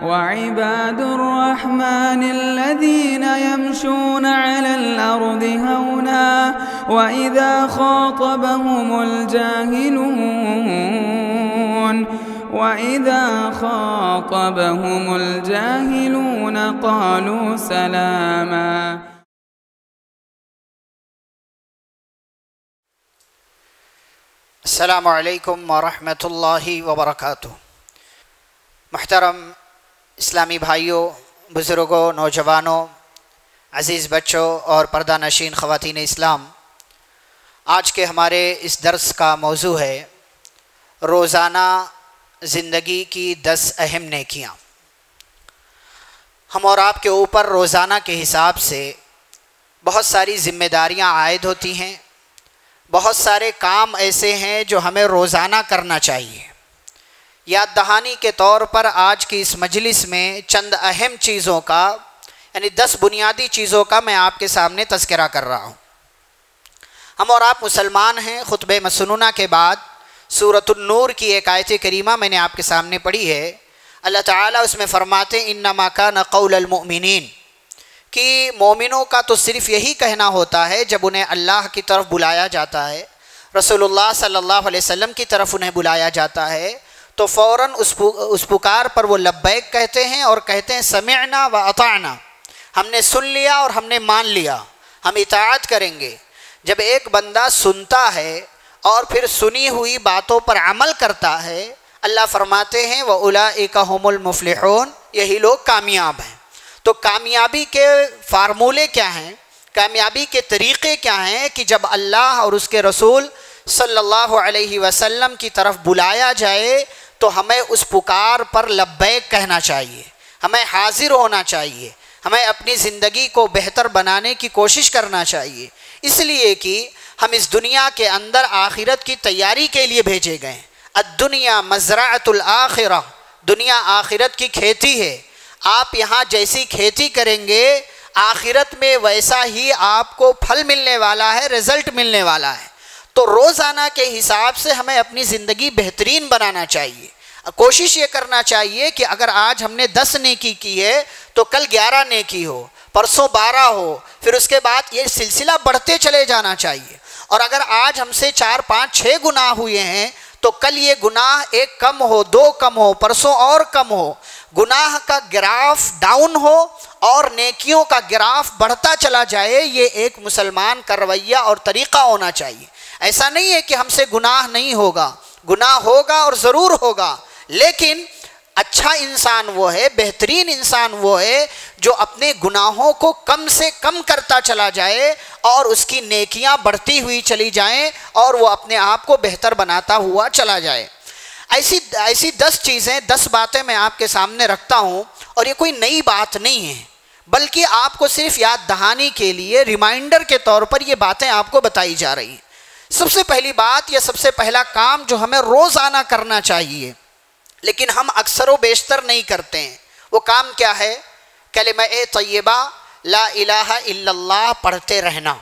وعباد الرحمن الذين يمشون على الأرض هونا وإذا خاطبهم الجاهلون قالوا سلاما. السلام علیکم ورحمۃ اللہ وبرکاتہ. محترم اسلامی بھائیوں، بزرگوں، نوجوانوں، عزیز بچوں اور پردہ نشین خواتین اسلام، آج کے ہمارے اس درس کا موضوع ہے روزانہ زندگی کی 10 اہم نیکیاں. ہم اور آپ کے اوپر روزانہ کے حساب سے بہت ساری ذمہ داریاں عائد ہوتی ہیں، بہت سارے کام ایسے ہیں جو ہمیں روزانہ کرنا چاہیے. یاد دہانی کے طور پر آج کی اس مجلس میں چند اہم چیزوں کا، یعنی 10 بنیادی چیزوں کا میں آپ کے سامنے تذکرہ کر رہا ہوں. ہم اور آپ مسلمان ہیں. خطبہ مسنونہ کے بعد سورۃ النور کی ایک آیت کریمہ میں نے آپ کے سامنے پڑھی ہے. اللہ تعالیٰ اس میں فرماتے ہیں انما کان قول المؤمنین، کہ مومنوں کا تو صرف یہی کہنا ہوتا ہے جب انہیں اللہ کی طرف بلایا جاتا ہے، رسول اللہ صلی اللہ علیہ وسلم کی طرف انہیں بلایا جاتا ہے، تو فوراً اس پکار پر وہ لبیک کہتے ہیں اور کہتے ہیں سمعنا و اطعنا، ہم نے سن لیا اور ہم نے مان لیا، ہم اطاعت کریں گے. جب ایک بندہ سنتا ہے اور پھر سنی ہوئی باتوں پر عمل کرتا ہے، اللہ فرماتے ہیں وَأُولَئِكَ هُمُ الْمُفْلِحُونَ، یہی لوگ کامیاب ہیں. تو کامیابی کے فارمولے کیا ہیں، کامیابی کے طریقے کیا ہیں؟ کہ جب اللہ اور اس کے رسول صلی اللہ علیہ وسلم کی طرف بلایا جائے تو ہمیں اس پکار پر لبیک کہنا چاہیے، ہمیں حاضر ہونا چاہیے، ہمیں اپنی زندگی کو بہتر بنانے کی کوشش کرنا چاہیے. اس لیے کہ ہم اس دنیا کے اندر آخرت کی تیاری کے لیے بھیجے گئے ہیں. الدنیا مزرعۃ الآخرہ، دنیا آخرت کی کھیتی ہے. آپ یہاں جیسی کھیتی کریں گے آخرت میں ویسا ہی آپ کو پھل ملنے والا ہے، رزلٹ ملنے والا ہے. تو روزانہ کے حساب سے ہمیں اپنی زندگی بہترین بنانا چاہیے. کوشش یہ کرنا چاہیے کہ اگر آج ہم نے 10 نیکی کی ہے تو کل 11 نیکی ہو، پرسوں 12 ہو، پھر اس کے بعد یہ سلسلہ بڑھتے چلے جانا چاہیے. اور اگر آج ہم سے 4 5 6 گناہ ہوئے ہیں تو کل یہ گناہ 1 کم ہو، 2 کم ہو، پرسوں اور کم ہو. گناہ کا گراف ڈاؤن ہو اور نیکیوں کا گراف بڑھتا چلا جائے. یہ ایک مسلمان کا رویہ اور طریقہ ہونا چاہیے. ایسا نہیں ہے کہ ہم سے گناہ نہیں ہوگا، گناہ ہوگا اور ضرور ہوگا، لیکن اچھا انسان وہ ہے، بہترین انسان وہ ہے جو اپنے گناہوں کو کم سے کم کرتا چلا جائے اور اس کی نیکیاں بڑھتی ہوئی چلی جائیں اور وہ اپنے آپ کو بہتر بناتا ہوا چلا جائے. ایسی 10 چیزیں، 10 باتیں میں آپ کے سامنے رکھتا ہوں، اور یہ کوئی نئی بات نہیں ہے، بلکہ آپ کو صرف یاد دہانی کے لیے ریمائنڈر کے طور پر یہ باتیں آپ کو بتائی جا رہی ہیں. سب سے پہلی بات یا سب سے پہلا کام جو ہمیں روزانہ کرنا چاہیے لیکن ہم اکثر و بیشتر نہیں کرتے ہیں، وہ کام کیا ہے؟ کلمہ طیبہ لا الہ الا اللہ پڑھتے رہنا.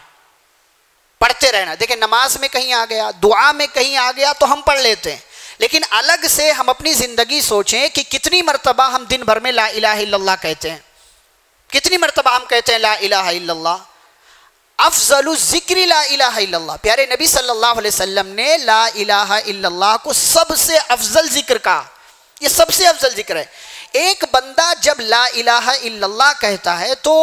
پڑھتے رہنا. دیکھیں نماز میں کہیں آ گیا، دعا میں کہیں آ گیا تو ہم پڑھ لیتے ہیں، لیکن الگ سے ہم اپنی زندگی سوچیں کہ کتنی مرتبہ ہم دن بھر میں لا الہ الا اللہ کہتے ہیں. کتنی مرتبہ ہم کہتے ہیں لا الہ الا اللہ؟ افضل الذکر لا الہ الا اللہ. پیارے نبی صلی اللہ علیہ وسلم نے لا الہ الا اللہ کو سب سے افضل ذکر کہا. یہ سب سے افضل ذکر ہے. ایک بندہ جب لا الہ الا اللہ کہتا ہے تو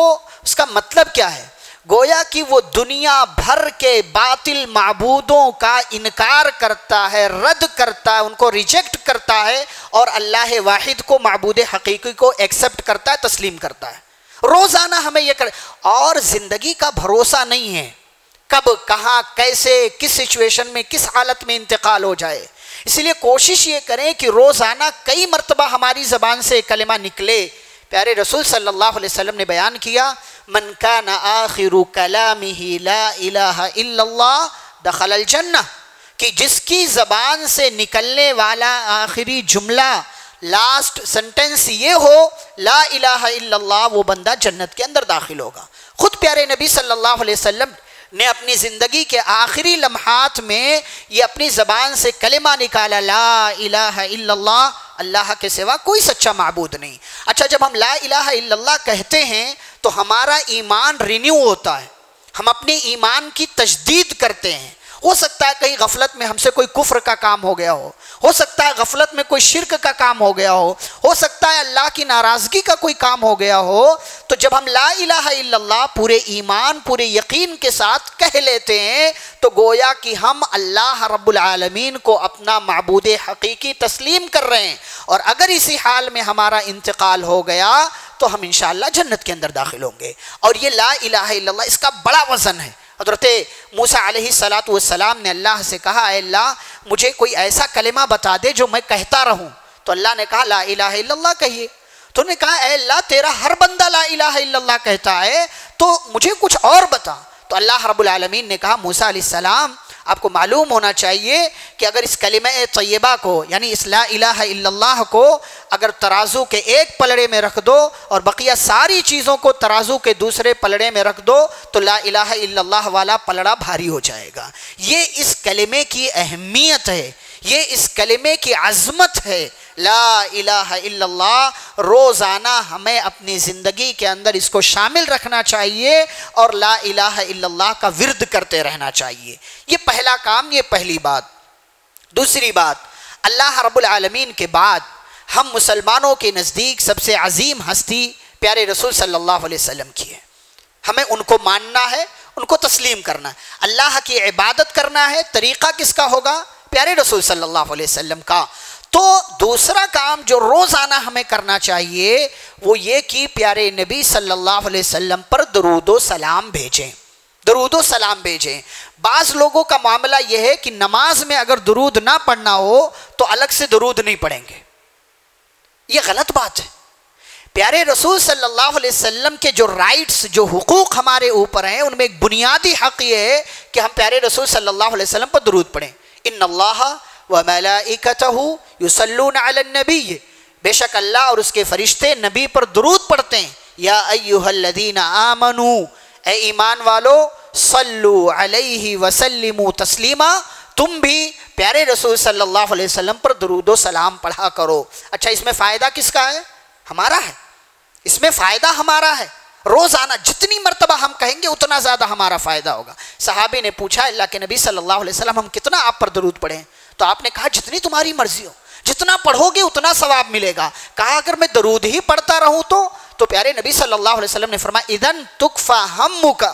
اس کا مطلب کیا ہے؟ گویا کہ وہ دنیا بھر کے باطل معبودوں کا انکار کرتا ہے، رد کرتا ہے، ان کو ریجیکٹ کرتا ہے، اور اللہ واحد کو معبود حقیقی کو ایکسپٹ کرتا ہے، تسلیم کرتا ہے. روزانہ ہمیں یہ اور زندگی کا بھروسہ نہیں ہے کب، کہاں، کیسے، کس سچویشن میں، کس حالت میں انتقال ہو جائے. اس لیے کوشش یہ کریں کہ روزانہ کئی مرتبہ ہماری زبان سے کلمہ نکلے. پیارے رسول صلی اللہ علیہ وسلم نے بیان کیا من کان آخر کلامہ لا الہ الا اللہ دخل الجنہ، کہ جس کی زبان سے نکلنے والا آخری جملہ، لاسٹ سنٹنس یہ ہو لا الہ الا اللہ، وہ بندہ جنت کے اندر داخل ہوگا. خود پیارے نبی صلی اللہ علیہ وسلم نے اپنی زندگی کے آخری لمحات میں یہ اپنی زبان سے کلمہ نکالا، لا الہ الا اللہ، اللہ کے سوا کوئی سچا معبود نہیں۔ اچھا، جب ہم لا الہ الا اللہ کہتے ہیں تو ہمارا ایمان رینیو ہوتا ہے، ہم اپنے ایمان کی تجدید کرتے ہیں۔ ہو سکتا ہے کہیں غفلت میں ہم سے کوئی کفر کا کام ہو گیا ہو سکتا ہے غفلت میں کوئی شرک کا کام ہو گیا ہو سکتا ہے اللہ کی ناراضگی کا کوئی کام ہو گیا ہو، تو جب ہم لا الہ الا اللہ پورے ایمان پورے یقین کے ساتھ کہہ لیتے ہیں تو گویا کہ ہم اللہ رب العالمین کو اپنا معبود حقیقی تسلیم کر رہے ہیں، اور اگر اسی حال میں ہمارا انتقال ہو گیا تو ہم انشاءاللہ جنت کے اندر داخل ہوں گے۔ اور یہ لا الہ الا اللہ اس کا بڑا وزن ہے۔ حضرت موسیٰ علیہ السلام نے اللہ سے کہا، اے اللہ مجھے کوئی ایسا کلمہ بتا دے جو میں کہتا رہوں، تو اللہ نے کہا لا الہ الا اللہ کہیے۔ تو انہوں نے کہا اے اللہ تیرا ہر بندہ لا الہ الا اللہ کہتا ہے تو مجھے کچھ اور بتا۔ تو اللہ رب العالمین نے کہا موسیٰ علیہ السلام آپ کو معلوم ہونا چاہیے کہ اگر اس کلمہ طیبہ کو یعنی اس لا الہ الا اللہ کو اگر ترازو کے ایک پلڑے میں رکھ دو اور بقیہ ساری چیزوں کو ترازو کے دوسرے پلڑے میں رکھ دو تو لا الہ الا اللہ والا پلڑا بھاری ہو جائے گا۔ یہ اس کلمے کی اہمیت ہے، یہ اس کلمے کی عظمت ہے۔ لا الہ الا اللہ روزانہ ہمیں اپنی زندگی کے اندر اس کو شامل رکھنا چاہیے اور لا الہ الا اللہ کا ورد کرتے رہنا چاہیے۔ یہ پہلا کام، یہ پہلی بات۔ دوسری بات، اللہ رب العالمین کے بعد ہم مسلمانوں کے نزدیک سب سے عظیم ہستی پیارے رسول صلی اللہ علیہ وسلم کی ہے۔ ہمیں ان کو ماننا ہے، ان کو تسلیم کرنا ہے، اللہ کی عبادت کرنا ہے۔ طریقہ کس کا ہوگا؟ پیارے رسول صلی اللہ علیہ وسلم کا۔ تو دوسرا کام جو روزانہ ہمیں کرنا چاہیے وہ یہ کہ پیارے نبی صلی اللہ علیہ وسلم پر درود و سلام بھیجیں، درود و سلام بھیجیں۔ بعض لوگوں کا معاملہ یہ ہے کہ نماز میں اگر درود نہ پڑھنا ہو تو الگ سے درود نہیں پڑھیں گے، یہ غلط بات ہے۔ پیارے رسول صلی اللہ علیہ وسلم کے جو رائٹس، جو حقوق ہمارے اوپر ہیں، ان میں ایک بنیادی حق یہ ہے کہ ہم پیارے رسول صلی اللہ علیہ وسلم پر درود پڑھیں۔ ان اللہ وملائکتہ یصلون علی النبی، بے شک اللہ اور اس کے فرشتے نبی پر درود پڑھتے ہیں۔ یا ایہا الذین آمنوا، اے ایمان والو، صلو علیہ وسلموا تسلیما، تم بھی پیارے رسول صلی اللہ علیہ وسلم پر درود و سلام پڑھا کرو۔ اچھا، اس میں فائدہ کس کا ہے؟ ہمارا ہے، اس میں فائدہ ہمارا ہے۔ روزانہ جتنی مرتبہ ہم کہیں گے اتنا زیادہ ہمارا فائدہ ہوگا۔ صحابی نے پوچھا اللہ کے نبی صلی اللہ علیہ وسلم ہم کتنا آپ پر درود پڑھیں؟ تو آپ نے کہا جتنی تمہاری مرضی ہو، جتنا پڑھو گے اتنا ثواب ملے گا۔ کہا اگر میں درود ہی پڑھتا رہوں تو پیارے نبی صلی اللہ علیہ وسلم نے فرمایا اذن تکفی ہمک،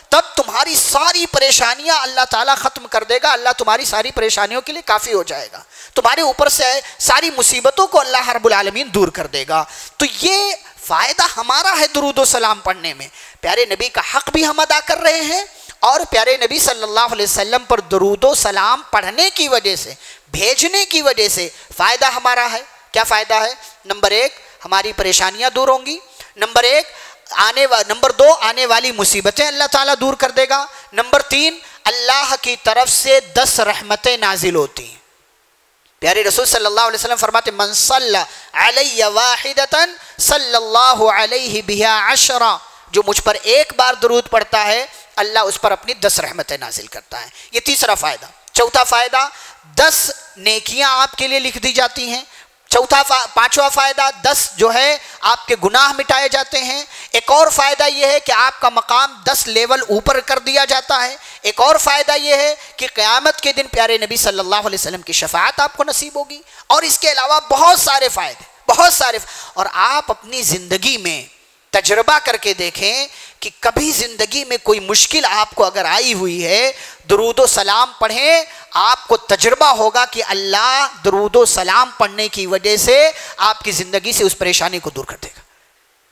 تب تمہاری ساری پریشانیاں اللہ تعالیٰ ختم کر دے گا، اللہ تمہاری ساری پریشانیوں کے لیے کافی ہو جائے گا، تمہارے اوپر سے ساری مصیبتوں کو اللہ رب العالمین دور کر دے گا۔ تو یہ فائدہ ہمارا ہے درود و سلام پڑھنے میں، پیارے نبی کا حق بھی ہم ادا کر رہے ہیں اور پیارے نبی صلی اللہ علیہ وسلم پر درود و سلام پڑھنے کی وجہ سے، بھیجنے کی وجہ سے فائدہ ہمارا ہے۔ کیا فائدہ ہے؟ نمبر 1 ہماری پریشانیاں دور ہوں گی، نمبر 2 آنے والی مصیبتیں اللہ تعالیٰ دور کر دے گا، نمبر 3 اللہ کی طرف سے 10 رحمتیں نازل ہوتی ہیں۔ پیارے رسول صلی اللہ علیہ وسلم فرماتے من صلی علی واحدۃ صلی اللہ علیہ بہا 10، جو مجھ پر ایک بار درود پڑھتا ہے اللہ اس پر اپنی 10 رحمتیں نازل کرتا ہے۔ یہ تیسرا فائدہ۔ چوتھا فائدہ 10 نیکیاں آپ کے لیے لکھ دی جاتی ہیں۔ پانچواں فائدہ 10 جو ہے آپ کے گناہ مٹائے جاتے ہیں۔ ایک اور فائدہ یہ ہے کہ آپ کا مقام 10 لیول اوپر کر دیا جاتا ہے۔ ایک اور فائدہ یہ ہے کہ قیامت کے دن پیارے نبی صلی اللہ علیہ وسلم کی شفاعت آپ کو نصیب ہوگی، اور اس کے علاوہ بہت سارے فائدے، بہت سارے اور آپ اپنی زندگی میں تجربہ کر کے دیکھیں کہ کبھی زندگی میں کوئی مشکل آپ کو اگر آئی ہوئی ہے، درود و سلام پڑھیں، آپ کو تجربہ ہوگا کہ اللہ درود و سلام پڑھنے کی وجہ سے آپ کی زندگی سے اس پریشانی کو دور کر دے گا۔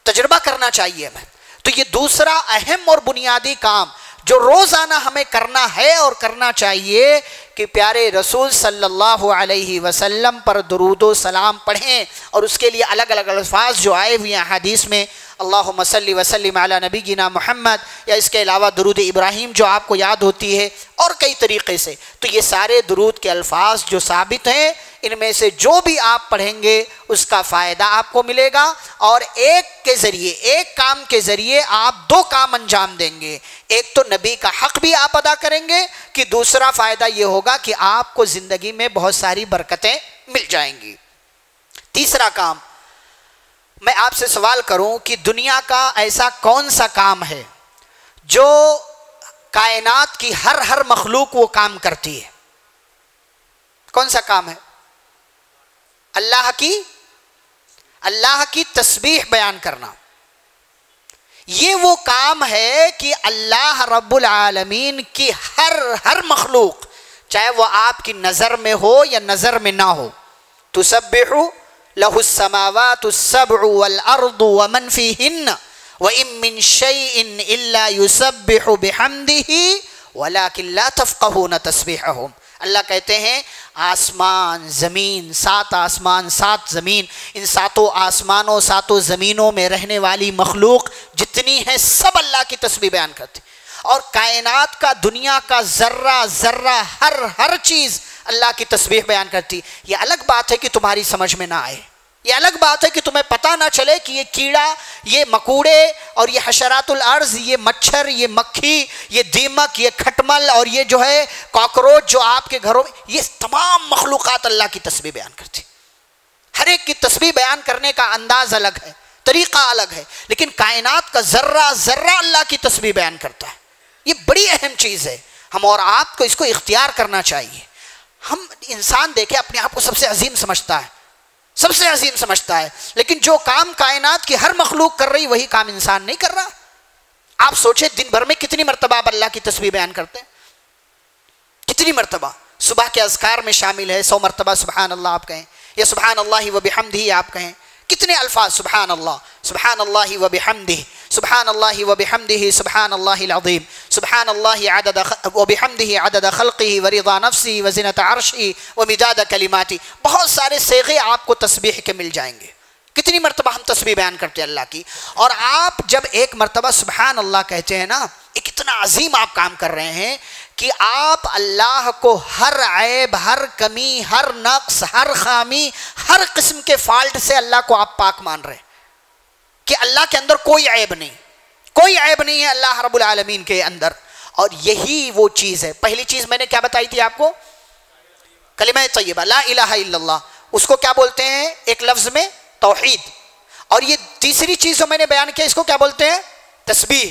تجربہ کرنا چاہیے ہمیں۔ تو یہ دوسرا اہم اور بنیادی کام جو روزانہ ہمیں کرنا ہے اور کرنا چاہیے کہ پیارے رسول صلی اللہ علیہ وسلم پر درود و سلام پڑھیں، اور اس کے لیے الگ الگ الفاظ جو آئے ہوئے ہیں حدیث میں، اللہم صلی وسلم علی نبینا محمد، یا اس کے علاوہ درود ابراہیم جو آپ کو یاد ہوتی ہے، اور کئی طریقے سے. تو یہ سارے درود کے الفاظ جو ثابت ہیں، ان میں سے جو بھی آپ پڑھیں گے اس کا فائدہ آپ کو ملے گا، اور ایک کام کے ذریعے آپ دو کام انجام دیں گے. ایک تو نبی کا حق بھی آپ ادا کریں گے، کہ دوسرا فائدہ یہ ہوگا کہ آپ کو زندگی میں بہت ساری برکتیں مل جائیں گی. تیسرا کام، میں آپ سے سوال کروں کہ دنیا کا ایسا کون سا کام ہے جو کائنات کی ہر مخلوق وہ کام کرتی ہے؟ کون سا کام ہے؟ اللہ کی تسبیح بیان کرنا. یہ وہ کام ہے کہ اللہ رب العالمین کی ہر مخلوق، چاہے وہ آپ کی نظر میں ہو یا نظر میں نہ ہو، تسبح لہ السماوات السبع والارض ومن فیہن وَإِن مِّن شَيْءٍ إِلَّا يُسَبِّحُ بِحَمْدِهِ وَلَكِنْ لَا تَفْقَهُونَ تَسْبِيحَهُمْ. اللہ کہتے ہیں آسمان زمین، 7 آسمان 7 زمین، ان 7 آسمانوں 7 زمینوں میں رہنے والی مخلوق جتنی ہیں سب اللہ کی تسبیح بیان کرتے ہیں. اور کائنات کا، دنیا کا ذرہ ذرہ، ہر چیز اللہ کی تسبیح بیان کرتی. یہ الگ بات ہے کہ تمہاری سمجھ میں نہ آئے، یہ الگ بات ہے کہ تمہیں پتہ نہ چلے کہ یہ کیڑا، یہ مکوڑے، اور یہ حشرات الارض، یہ مچھر، یہ مکھی، یہ دیمک، یہ کھٹمل، اور یہ جو ہے کاکروچ جو آپ کے گھروں میں، یہ تمام مخلوقات اللہ کی تسبیح بیان کرتی. ہر ایک کی تسبیح بیان کرنے کا انداز الگ ہے، طریقہ الگ ہے، لیکن کائنات کا ذرہ ذرہ اللہ کی تسبیح بیان کرتا ہے. یہ بڑی اہم چیز ہے، ہم اور آپ کو اس کو اختیار کرنا چاہیے. ہم انسان دیکھیں اپنے آپ کو سب سے عظیم سمجھتا ہے، سب سے عظیم سمجھتا ہے، لیکن جو کام کائنات کی ہر مخلوق کر رہی وہی کام انسان نہیں کر رہا. آپ سوچیں دن بھر میں کتنی مرتبہ آپ اللہ کی تسبیح بیان کرتے ہیں؟ کتنی مرتبہ؟ صبح کے اذکار میں شامل ہے 100 مرتبہ سبحان اللہ آپ کہیں، یا سبحان اللہ و بحمدہ آپ کہیں. کتنے الفاظ؟ سبحان اللہ و بحمدہ، سبحان اللہ و بحمدہ سبحان اللہ العظیم، سبحان اللہ و بحمدہ عدد خلقہ ورضا نفسہ وزنۃ عرشہ ومداد کلماتہ. بہت سارے صیغے آپ کو تسبیح کے مل جائیں گے. کتنی مرتبہ ہم تسبیح بیان کرتے ہیں اللہ کی. اور آپ جب ایک مرتبہ سبحان اللہ کہتے ہیں نا، ایک اتنا عظیم آپ کام کر رہے ہیں کہ آپ اللہ کو ہر عیب، ہر کمی، ہر نقص، ہر خامی، ہر قسم کے فالٹ سے اللہ کو آپ پاک مان رہے ہیں، کہ اللہ کے اندر کوئی عیب نہیں، کوئی عیب نہیں ہے اللہ رب العالمین کے اندر. اور یہی وہ چیز ہے. پہلی چیز میں نے کیا بتائی تھی آپ کو؟ کلمہ طیبہ، لا الہ الا اللہ. اس کو کیا بولتے ہیں ایک لفظ میں؟ توحید. اور یہ تیسری چیز جو میں نے بیان کیا، اس کو کیا بولتے ہیں؟ تسبیح.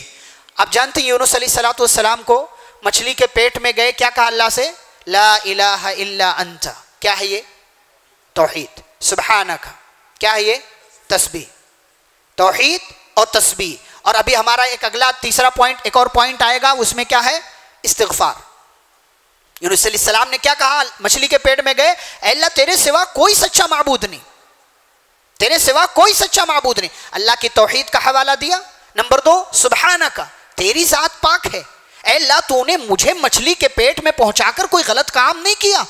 آپ جانتے ہیں یونس علیہ السلام کو مچھلی کے پیٹ میں گئے، کیا کہا اللہ سے؟ لا الہ الا انت. کیا ہے یہ؟ توحید. سبحانک، کیا ہے یہ؟ تسبیح. توحید اور تسبیح. اور ابھی ہمارا ایک اگلا تیسرا پوائنٹ، ایک اور پوائنٹ آئے گا، اس میں کیا ہے؟ استغفار. یونس علیہ السلام نے کیا کہا مچھلی کے پیٹ میں گئے؟ اے اللہ تیرے سوا کوئی سچا معبود نہیں، تیرے سوا کوئی سچا معبود نہیں. اللہ کی توحید کا حوالہ دیا. نمبر 2 سبحانک، تیری ذات پاک ہے. اے اللہ تو نے مجھے مچھلی کے پیٹ میں پہنچا کر کوئی غلط کام نہیں کیا،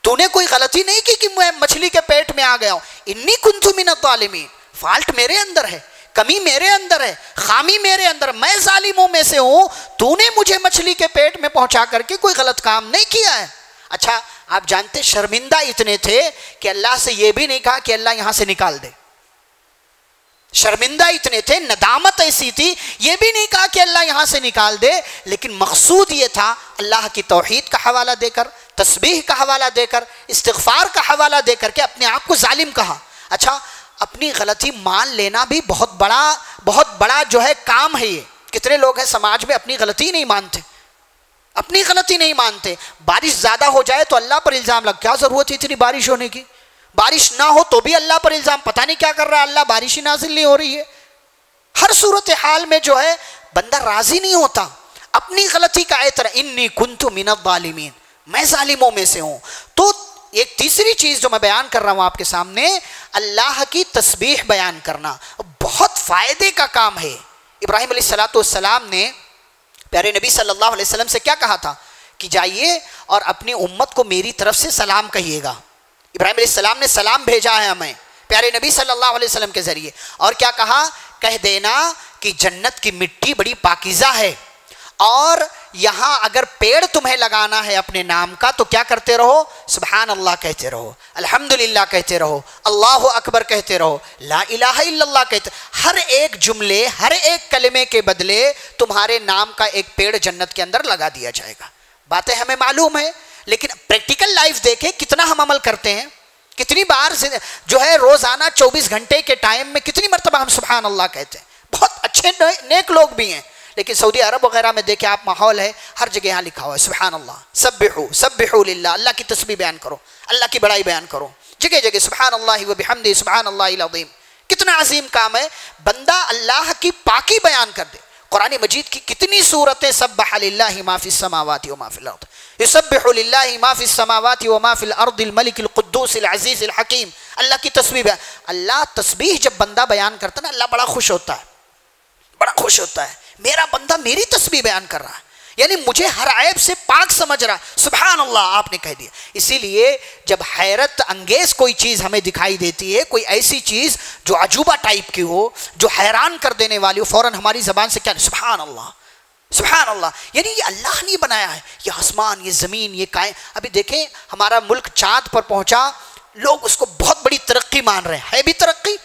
تو نے کوئی غلطی نہیں کی کہ میں مچھلی کے پیٹ میں آ گیا ہوں. انی کنت من الظالمین، فالٹ میرے اندر ہے، کمی میرے اندر ہے، خامی میرے اندر، میں ظالموں میں سے ہوں. تو نے مجھے مچھلی کے پیٹ میں پہنچا کر کے کوئی غلط کام نہیں کیا ہے. اچھا آپ جانتے شرمندہ اتنے تھے کہ اللہ سے یہ بھی نہیں کہا کہ اللہ یہاں سے نکال دے. شرمندہ اتنے تھے، ندامت ایسی تھی، یہ بھی نہیں کہا کہ اللہ یہاں سے نکال دے. لیکن مقصود یہ تھا اللہ کی توحید کا حوالہ دے کر، تسبیح کا حوالہ دے کر، استغفار کا حوالہ دے کر کے اپنے آپ کو ظالم کہا. اچھا اپنی غلطی مان لینا بھی بہت بڑا جو ہے کام ہے. یہ کتنے لوگ ہیں سماج میں اپنی غلطی نہیں مانتے، اپنی غلطی نہیں مانتے. بارش زیادہ ہو جائے تو اللہ پر الزام لگ، کیا ضرورت ہے اتنی بارش ہونے کی؟ بارش نہ ہو تو بھی اللہ پر الزام، پتہ نہیں کیا کر رہا ہے اللہ، بارش ہی نازل نہیں ہو رہی ہے. ہر صورتحال میں جو ہے بندہ راضی نہیں ہوتا، اپنی غلطی کا اعتراف. انی کنت من الظالمین، میں ظالموں میں سے ہوں. تو ایک تیسری چیز جو میں بیان کر رہا ہوں آپ کے سامنے، اللہ کی تسبیح بیان کرنا بہت فائدے کا کام ہے. ابراہیم علیہ السلام نے پیارے نبی صلی اللہ علیہ وسلم سے کیا کہا تھا کہ جائیے اور اپنی امت کو میری طرف سے سلام کہیے گا۔ ابراہیم علیہ السلام نے سلام بھیجا ہے ہمیں پیارے نبی صلی اللہ علیہ وسلم کے ذریعے، اور کیا کہا؟ کہہ دینا کہ جنت کی مٹی بڑی پاکیزہ ہے، اور یہاں اگر پیڑ تمہیں لگانا ہے اپنے نام کا تو کیا کرتے رہو؟ سبحان اللہ کہتے رہو، الحمدللہ کہتے رہو، اللہ اکبر کہتے رہو، لا الہ الا اللہ کہتے رہو۔ ہر ایک جملے، ہر ایک کلمے کے بدلے تمہارے نام کا ایک پیڑ جنت کے اندر لگا دیا جائے گا۔ باتیں ہمیں معلوم ہے، لیکن پریکٹیکل لائف دیکھیں کتنا ہم عمل کرتے ہیں، کتنی بار جو ہے روزانہ 24 گھنٹے کے ٹائم میں کتنی مرتبہ ہم سبحان اللہ کہتے ہیں۔ بہت اچھے نیک لوگ بھی ہیں، لیکن سعودی عرب وغیرہ میں دیکھیں آپ ماحول ہے، ہر جگہ یہاں لکھا ہوا ہے سبحان اللہ، سبحوا للہ، اللہ کی تسبیح بیان کرو، اللہ کی بڑائی بیان کرو، جگہ جگہ سبحان اللہ و بحمدہ سبحان اللہ العظیم۔ کتنا عظیم کام ہے، بندہ اللہ کی پاکی بیان کر دے۔ قرآن مجید کی کتنی صورتیں سبح للہ ما فی السماوات و ما فی الارض، یسبح للہ ما فی السماوات و ما فی الارض الملک القدوس العزیز الحکیم۔ اللہ کی تسبیح بیان، اللہ تسبیح جب بندہ بیان کرتا ہے نا، اللہ بڑا خوش ہوتا ہے، بڑا خوش ہوتا ہے، میرا بندہ میری تسبیح بیان کر رہا ہے، یعنی مجھے ہر عیب سے پاک سمجھ رہا ہے، سبحان اللہ آپ نے کہہ دیا۔ اسی لیے جب حیرت انگیز کوئی چیز ہمیں دکھائی دیتی ہے، کوئی ایسی چیز جو عجوبہ ٹائپ کی ہو، جو حیران کر دینے والی ہو، فوراً ہماری زبان سے کیا؟ سبحان اللہ، سبحان اللہ۔ یعنی یہ اللہ نے بنایا ہے، یہ آسمان، یہ زمین، یہ کائن۔ ابھی دیکھیں ہمارا ملک چاند پر پہنچا، لوگ اس کو بہت بڑی ترقی مان رہے ہیں، ہے بھی ترقی،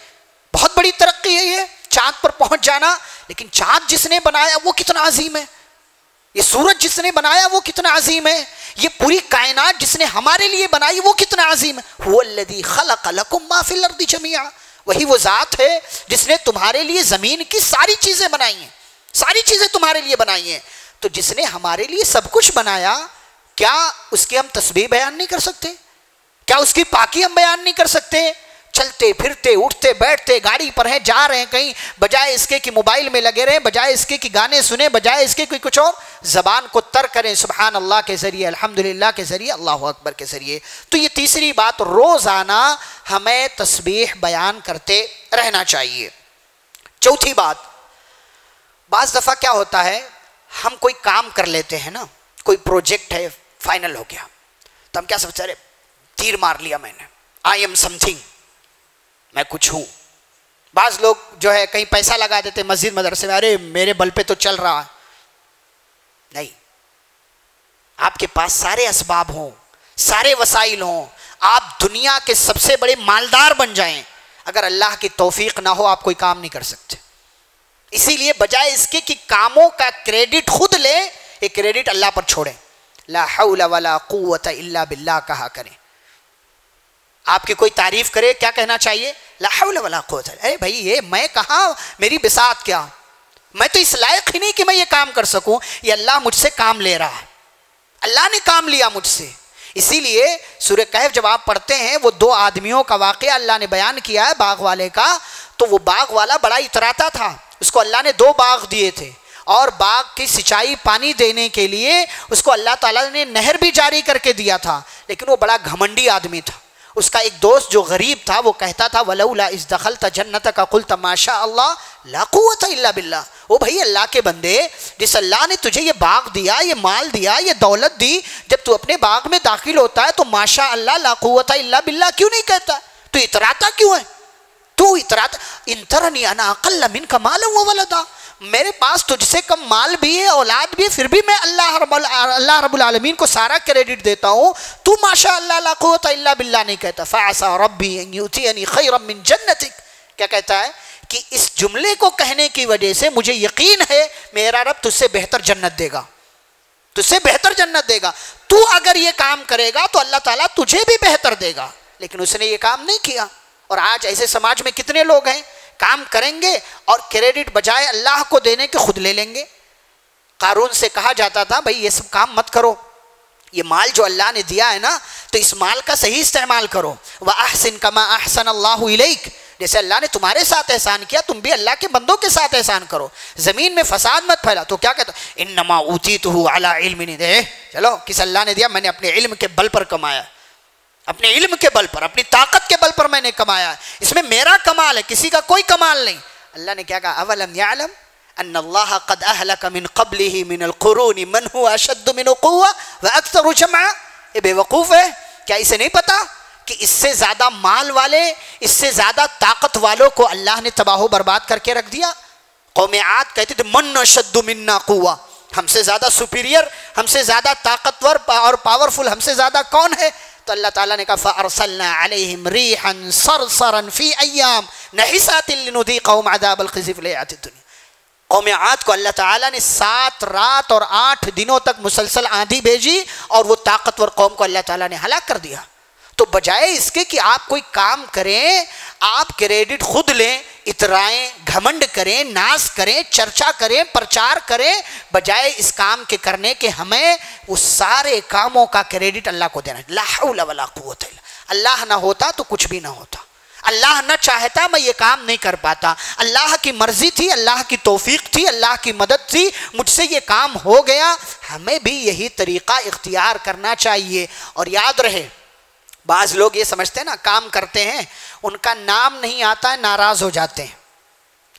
بہت بڑی ترقی ہے یہ چاند پر پہنچ جانا، لیکن چاند جس نے بنایا وہ کتنا عظیم ہے، یہ سورج جس نے بنایا وہ کتنا عظیم ہے، یہ پوری کائنات جس نے ہمارے لیے بنائی وہ کتنا عظیم ہے۔ هو الذی خلق لکم ما فی الارض جميعا، وہی وہ ذات ہے جس نے تمہارے لیے زمین کی ساری چیزیں بنائی ہیں، ساری چیزیں تمہارے لیے بنائی ہیں۔ تو جس نے ہمارے لیے سب کچھ بنایا، کیا اس کی ہم تسبیح بیان نہیں کر سکتے؟ کیا اس کی پاکی ہم بیان نہیں کر سکتے؟ چلتے پھرتے اٹھتے بیٹھتے گاڑی پر ہیں، جا رہے ہیں کہیں، بجائے اس کے کہ موبائل میں لگے رہیں، بجائے اس کے کہ گانے سنیں، بجائے اس کے کوئی کچھ اور، زبان کو تر کریں سبحان اللہ کے ذریعے، الحمدللہ کے ذریعے، اللہ اکبر کے ذریعے۔ تو یہ تیسری بات، روزانہ ہمیں تسبیح بیان کرتے رہنا چاہیے۔ چوتھی بات، بعض دفعہ کیا ہوتا ہے، ہم کوئی کام کر لیتے ہیں نا، کوئی پروجیکٹ ہے فائنل ہو گیا تو ہم کیا سمجھتے ہیں، تیر مار لیا میں نے، آئی ایم سم تھنگ، میں کچھ ہوں۔ بعض لوگ جو ہے کہیں پیسہ لگا دیتے مسجد مدرسے میں، ارے میرے بل پہ تو چل رہا ہے۔ نہیں، آپ کے پاس سارے اسباب ہوں، سارے وسائل ہوں، آپ دنیا کے سب سے بڑے مالدار بن جائیں، اگر اللہ کی توفیق نہ ہو آپ کوئی کام نہیں کر سکتے۔ اسی لیے بجائے اس کے کہ کاموں کا کریڈٹ خود لیں، ایک کریڈٹ اللہ پر چھوڑیں، لا حول ولا قوت الا باللہ کہا کریں۔ آپ کی کوئی تعریف کرے کیا کہنا چاہیے؟ لا حول ولا قوت۔ ارے بھائی یہ میں کہاں، میری بساط کیا، میں تو اس لائق ہی نہیں کہ میں یہ کام کر سکوں، یہ اللہ مجھ سے کام لے رہا ہے، اللہ نے کام لیا مجھ سے۔ اسی لیے سورہ کہف جب آپ پڑھتے ہیں، وہ دو آدمیوں کا واقعہ اللہ نے بیان کیا ہے، باغ والے کا، تو وہ باغ والا بڑا اتراتا تھا، اس کو اللہ نے 2 باغ دیے تھے، اور باغ کی سچائی پانی دینے کے لیے اس کو اللہ تعالیٰ نے نہر بھی جاری کر کے دیا تھا، لیکن وہ بڑا گھمنڈی آدمی تھا۔ اس کا ایک دوست جو غریب تھا وہ کہتا تھا وَلَوْلَا إِذْ دَخَلْتَ جَنَّتَكَ قُلْتَ مَا شَاءَ اللَّهُ لَا قُوَّةَ إِلَّا بِاللَّهِ۔ او بھائی اللہ کے بندے، جس اللہ نے تجھے یہ باغ دیا، یہ مال دیا، یہ دولت دی، جب تو اپنے باغ میں داخل ہوتا ہے تو ما شاء اللہ لا قوت الا باللہ کیوں نہیں کہتا؟ تو اتراتا کیوں ہے؟ تو اتراتا، ان ترنی انا اقل منک مالا وولدا، میرے پاس تجھ سے کم مال بھی ہے، اولاد بھی ہے، پھر بھی میں اللہ رب العالمین کو سارا کریڈٹ دیتا ہوں، تو ماشاء اللہ لا قوت الا باللہ نہیں کہتا۔ فعسى ربی ان یؤتینی خیرا من جنتک، کیا کہتا ہے کہ اس جملے کو کہنے کی وجہ سے مجھے یقین ہے میرا رب تجھ سے بہتر جنت دے گا، تجھ سے بہتر جنت دے گا، تو اگر یہ کام کرے گا تو اللہ تعالیٰ تجھے بھی بہتر دے گا۔ لیکن اس نے یہ کام نہیں کیا، اور آج ایسے سماج میں کتنے لوگ ہیں کام کریں گے اور کریڈٹ بجائے اللہ کو دینے کے خود لے لیں گے۔ قارون سے کہا جاتا تھا بھائی یہ سب کام مت کرو، یہ مال جو اللہ نے دیا ہے نا تو اس مال کا صحیح استعمال کرو، وَأَحْسِن كَمَا أَحْسَنَ اللَّهُ إِلَيْكَ، جیسے اللہ نے تمہارے ساتھ احسان کیا تم بھی اللہ کے بندوں کے ساتھ احسان کرو، زمین میں فساد مت پھیلا۔ تو کیا کہتا انما اوتیتہ علی علم، چلو کس اللہ نے دیا، میں نے اپنے علم کے بل پر کمایا، اپنے علم کے بل پر، اپنی طاقت کے بل پر میں نے کمایا، اس میں میرا کمال ہے، کسی کا کوئی کمال نہیں۔ اللہ نے کیا کہا اولم یعلم ان اللہ قد اہلک من قبلہ من القرون من هو اشد منہ قوة واکثر جمعا. یہ بے وقوف ہے، کیا اسے نہیں پتا کہ اس سے زیادہ مال والے، اس سے زیادہ طاقت والوں کو اللہ نے تباہ و برباد کر کے رکھ دیا. قوم عاد کہتے تھے من اشد منا قوة، ہم سے زیادہ سپیریئر، ہم سے زیادہ طاقتور اور پاورفل ہم سے زیادہ کون ہے؟ تو اللہ تعالیٰ نے کہا فَأَرْسَلْنَا عَلَيْهِمْ رِيحًا صَرْصَرًا فِي أَيَّامٍ نَحِسَاتٍ لِنُذِيقَهُمْ عَذَابَ الْخِزْيِ فِي الْحَيَاةِ الدُّنْيَا. قوم عاد کو اللہ تعالیٰ نے 7 رات اور 8 دنوں تک مسلسل آندھی بھیجی اور وہ طاقتور قوم کو اللہ تعالیٰ نے ہلاک کر دیا. تو بجائے اس کے کہ آپ کوئی کام کریں، آپ کریڈٹ خود لیں، اترائیں، گھمنڈ کریں، ناز کریں، چرچا کریں، پرچار کریں، بجائے اس کام کے کرنے کے ہمیں اس سارے کاموں کا کریڈٹ اللہ کو دینا. لا حول ولا قوت الا اللہ نہ ہوتا تو کچھ بھی نہ ہوتا، اللہ نہ چاہتا میں یہ کام نہیں کر پاتا، اللہ کی مرضی تھی، اللہ کی توفیق تھی، اللہ کی مدد تھی، مجھ سے یہ کام ہو گیا. ہمیں بھی یہی طریقہ اختیار کرنا چاہیے. اور یاد رہے، بعض لوگ یہ سمجھتے ہیں نا کام کرتے ہیں ان کا نام نہیں آتا ہے ناراض ہو جاتے ہیں.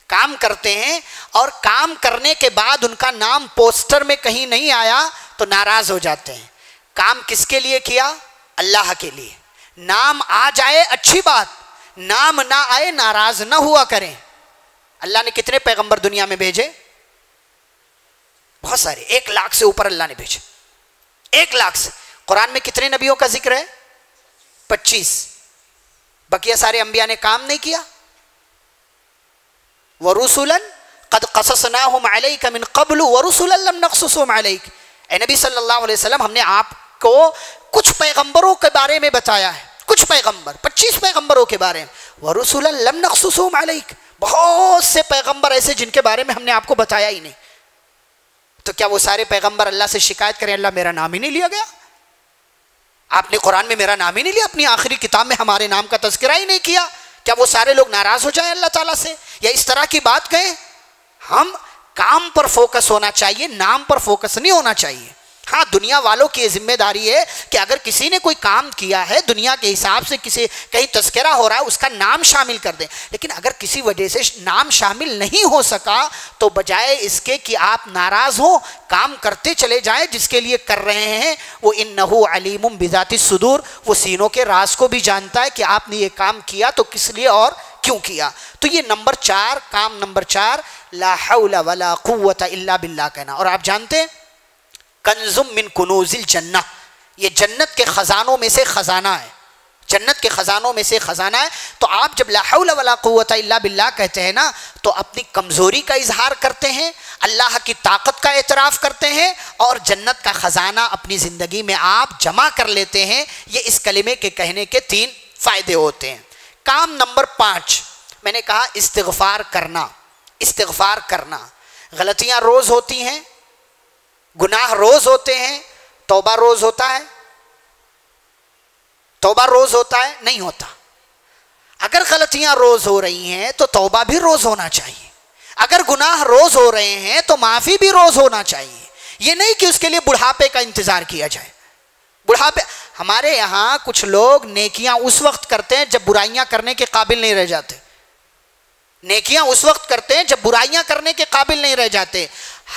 کام کرتے ہیں اور کام کرنے کے بعد ان کا نام پوسٹر میں کہیں نہیں آیا تو ناراض ہو جاتے ہیں. کام کس کے لیے کیا؟ اللہ کے لیے. نام آ جائے اچھی بات، نام نہ آئے ناراض نہ ہوا کریں. اللہ نے کتنے پیغمبر دنیا میں بھیجے؟ بہت سارے، 1 لاکھ سے اوپر اللہ نے بھیجے. 1 لاکھ سے. قرآن میں کتنے نبیوں کا ذکر ہے؟ 25. بقیہ سارے انبیاء نے کام نہیں کیا. وَرُسُلًا قَدْ قَصَصْنَاهُمْ عَلَيْكَ مِنْ قَبْلُ وَرُسُلًا لَمْ نَقْصُصْهُمْ عَلَيْكَ. اے نبی صلی اللہ علیہ وسلم، ہم نے آپ کو کچھ پیغمبروں کے بارے میں بتایا ہے، کچھ پیغمبر، 25 پیغمبروں کے بارے میں. وَرُسُلًا لَمْ نَقْصُصْهُمْ عَلَيْكَ، بہت سے پیغمبر ایسے جن کے بارے میں ہم نے آپ کو بتایا ہی نہیں. تو کیا وہ سارے پیغمبر اللہ سے شکایت کریں اللہ میرا نام ہی نہیں لیا گیا؟ آپ نے قرآن میں میرا نام ہی نہیں لیا، اپنی آخری کتاب میں ہمارے نام کا تذکرہ ہی نہیں کیا؟ کیا وہ سارے لوگ ناراض ہو جائیں اللہ تعالیٰ سے یا اس طرح کی بات کہیں؟ ہم کام پر فوکس ہونا چاہیے، نام پر فوکس نہیں ہونا چاہیے. ہاں دنیا والوں کی یہ ذمہ داری ہے کہ اگر کسی نے کوئی کام کیا ہے دنیا کے حساب سے کسی کہیں تذکرہ ہو رہا ہے اس کا نام شامل کر دیں. لیکن اگر کسی وجہ سے نام شامل نہیں ہو سکا تو بجائے اس کے کہ آپ ناراض ہوں کام کرتے چلے جائیں جس کے لیے کر رہے ہیں. وہ انہو علیم بذات الصدور، وہ سینوں کے راز کو بھی جانتا ہے کہ آپ نے یہ کام کیا تو کس لیے اور کیوں کیا. تو یہ نمبر 4، کام نمبر 4 لا حول ولا قوت الا باللہ کہنا. اور آپ جانتے ہیں کنزم من کنوز الجنہ، یہ جنت کے خزانوں میں سے خزانہ ہے، جنت کے خزانوں میں سے خزانہ ہے. تو آپ جب لا حول ولا قوت الا باللہ کہتے ہیں نا تو اپنی کمزوری کا اظہار کرتے ہیں، اللہ کی طاقت کا اعتراف کرتے ہیں اور جنت کا خزانہ اپنی زندگی میں آپ جمع کر لیتے ہیں. یہ اس کلمے کے کہنے کے 3 فائدے ہوتے ہیں. کام نمبر 5 میں نے کہا استغفار کرنا. استغفار کرنا. غلطیاں روز ہوتی ہیں، گناہ روز ہوتے ہیں، توبہ روز ہوتا ہے؟ توبہ روز ہوتا ہے؟ نہیں ہوتا. اگر غلطیاں روز ہو رہی ہیں تو توبہ بھی روز ہونا چاہیے. اگر گناہ روز ہو رہے ہیں تو معافی بھی روز ہونا چاہیے. یہ نہیں کہ اس کے لیے بڑھاپے کا انتظار کیا جائے. بڑھاپے ہمارے یہاں کچھ لوگ نیکیاں اس وقت کرتے ہیں جب برائیاں کرنے کے قابل نہیں رہ جاتے. نیکیاں اس وقت کرتے ہیں جب برائیاں کرنے کے قابل نہیں رہ جاتے.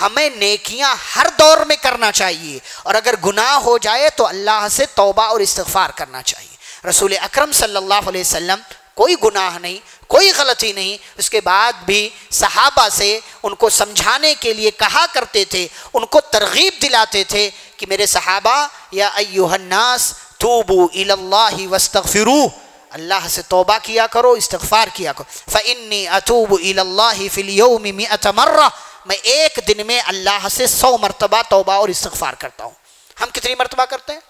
ہمیں نیکیاں ہر دور میں کرنا چاہیے اور اگر گناہ ہو جائے تو اللہ سے توبہ اور استغفار کرنا چاہیے. رسول اکرم صلی اللہ علیہ وسلم کوئی گناہ نہیں، کوئی غلطی نہیں، اس کے بعد بھی صحابہ سے ان کو سمجھانے کے لیے کہا کرتے تھے، ان کو ترغیب دلاتے تھے کہ میرے صحابہ یا ایھا الناس توبوا الی اللہ واستغفروا، اللہ سے توبہ کیا کرو، استغفار کیا کرو. فإنی اتوب الی اللہ فی اليوم 100 مرہ، میں ایک دن میں اللہ سے 100 مرتبہ توبہ اور استغفار کرتا ہوں. ہم کتنی مرتبہ کرتے ہیں؟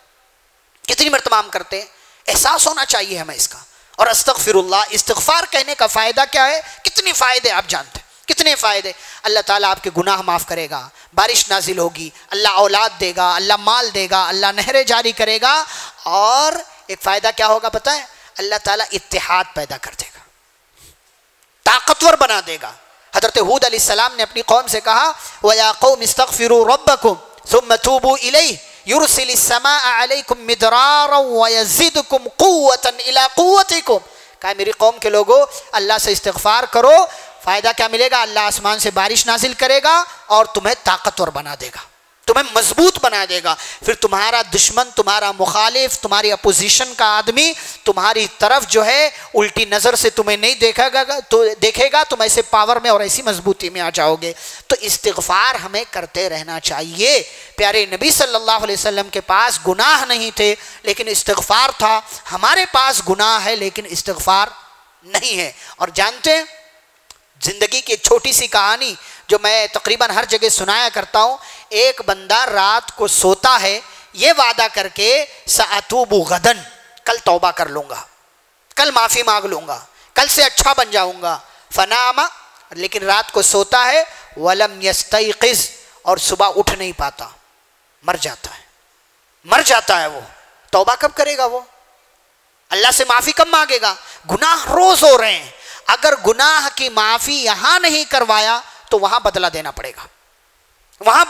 کتنی مرتبہ ہم کرتے ہیں؟ احساس ہونا چاہیے ہمیں اس کا. اور استغفر اللہ، استغفار کہنے کا فائدہ کیا ہے؟ کتنے فائدے آپ جانتے ہیں؟ کتنے فائدے؟ اللہ تعالیٰ آپ کے گناہ معاف کرے گا، بارش نازل ہوگی، اللہ اولاد دے گا، اللہ مال دے گا، اللہ نہریں جاری کرے گا. اور ایک فائدہ کیا ہوگا پتہ ہے؟ اللہ تعالیٰ اتحاد پیدا کر دے گا، طاقتور بنا دے گا. حضرت ہود علیہ السلام نے اپنی قوم سے کہا وَيَا قَوْمِ اسْتَغْفِرُوا رَبَّكُمْ ثُمَّ تُوبُوا إِلَيْهِ يُرْسِلِ السَّمَاءَ عَلَيْكُمْ مِدْرَارًا وَيَزِدْكُمْ قُوَّةً إِلَىٰ قُوَّتِكُمْ. کہا میری قوم کے لوگوں اللہ سے استغفار کرو فائدہ کیا ملے گا؟ اللہ آسمان سے بارش نازل کرے گا اور تمہیں طاقتور بنا دے گا، تمہیں مضبوط بنا دے گا. پھر تمہارا دشمن، تمہارا مخالف، تمہاری اپوزیشن کا آدمی تمہاری طرف جو ہے الٹی نظر سے تمہیں نہیں دیکھے گا، تم ایسے پاور میں اور ایسی مضبوطی میں آ جاؤ گے. تو استغفار ہمیں کرتے رہنا چاہیے. پیارے نبی صلی اللہ علیہ وسلم کے پاس گناہ نہیں تھے لیکن استغفار تھا. ہمارے پاس گناہ ہے لیکن استغفار نہیں ہے. اور جانتے ہیں زندگی کی ایک چھوٹی سی کہانی جو میں تقریباً ہر جگہ سنایا کرتا ہوں. ایک بندہ رات کو سوتا ہے یہ وعدہ کر کے سأتوب غدن، کل توبہ کر لوں گا، کل معافی مانگ لوں گا، کل سے اچھا بن جاؤں گا. فنام، لیکن رات کو سوتا ہے، ولم یستیقظ، اور صبح اٹھ نہیں پاتا، مر جاتا ہے. وہ توبہ کب کرے گا؟ وہ اللہ سے معافی کب مانگے گا؟ گناہ روز ہو رہے ہیں. اگر گناہ کی معافی یہاں نہیں کروایا تو وہاں بدلہ دینا پڑے گا، وہاں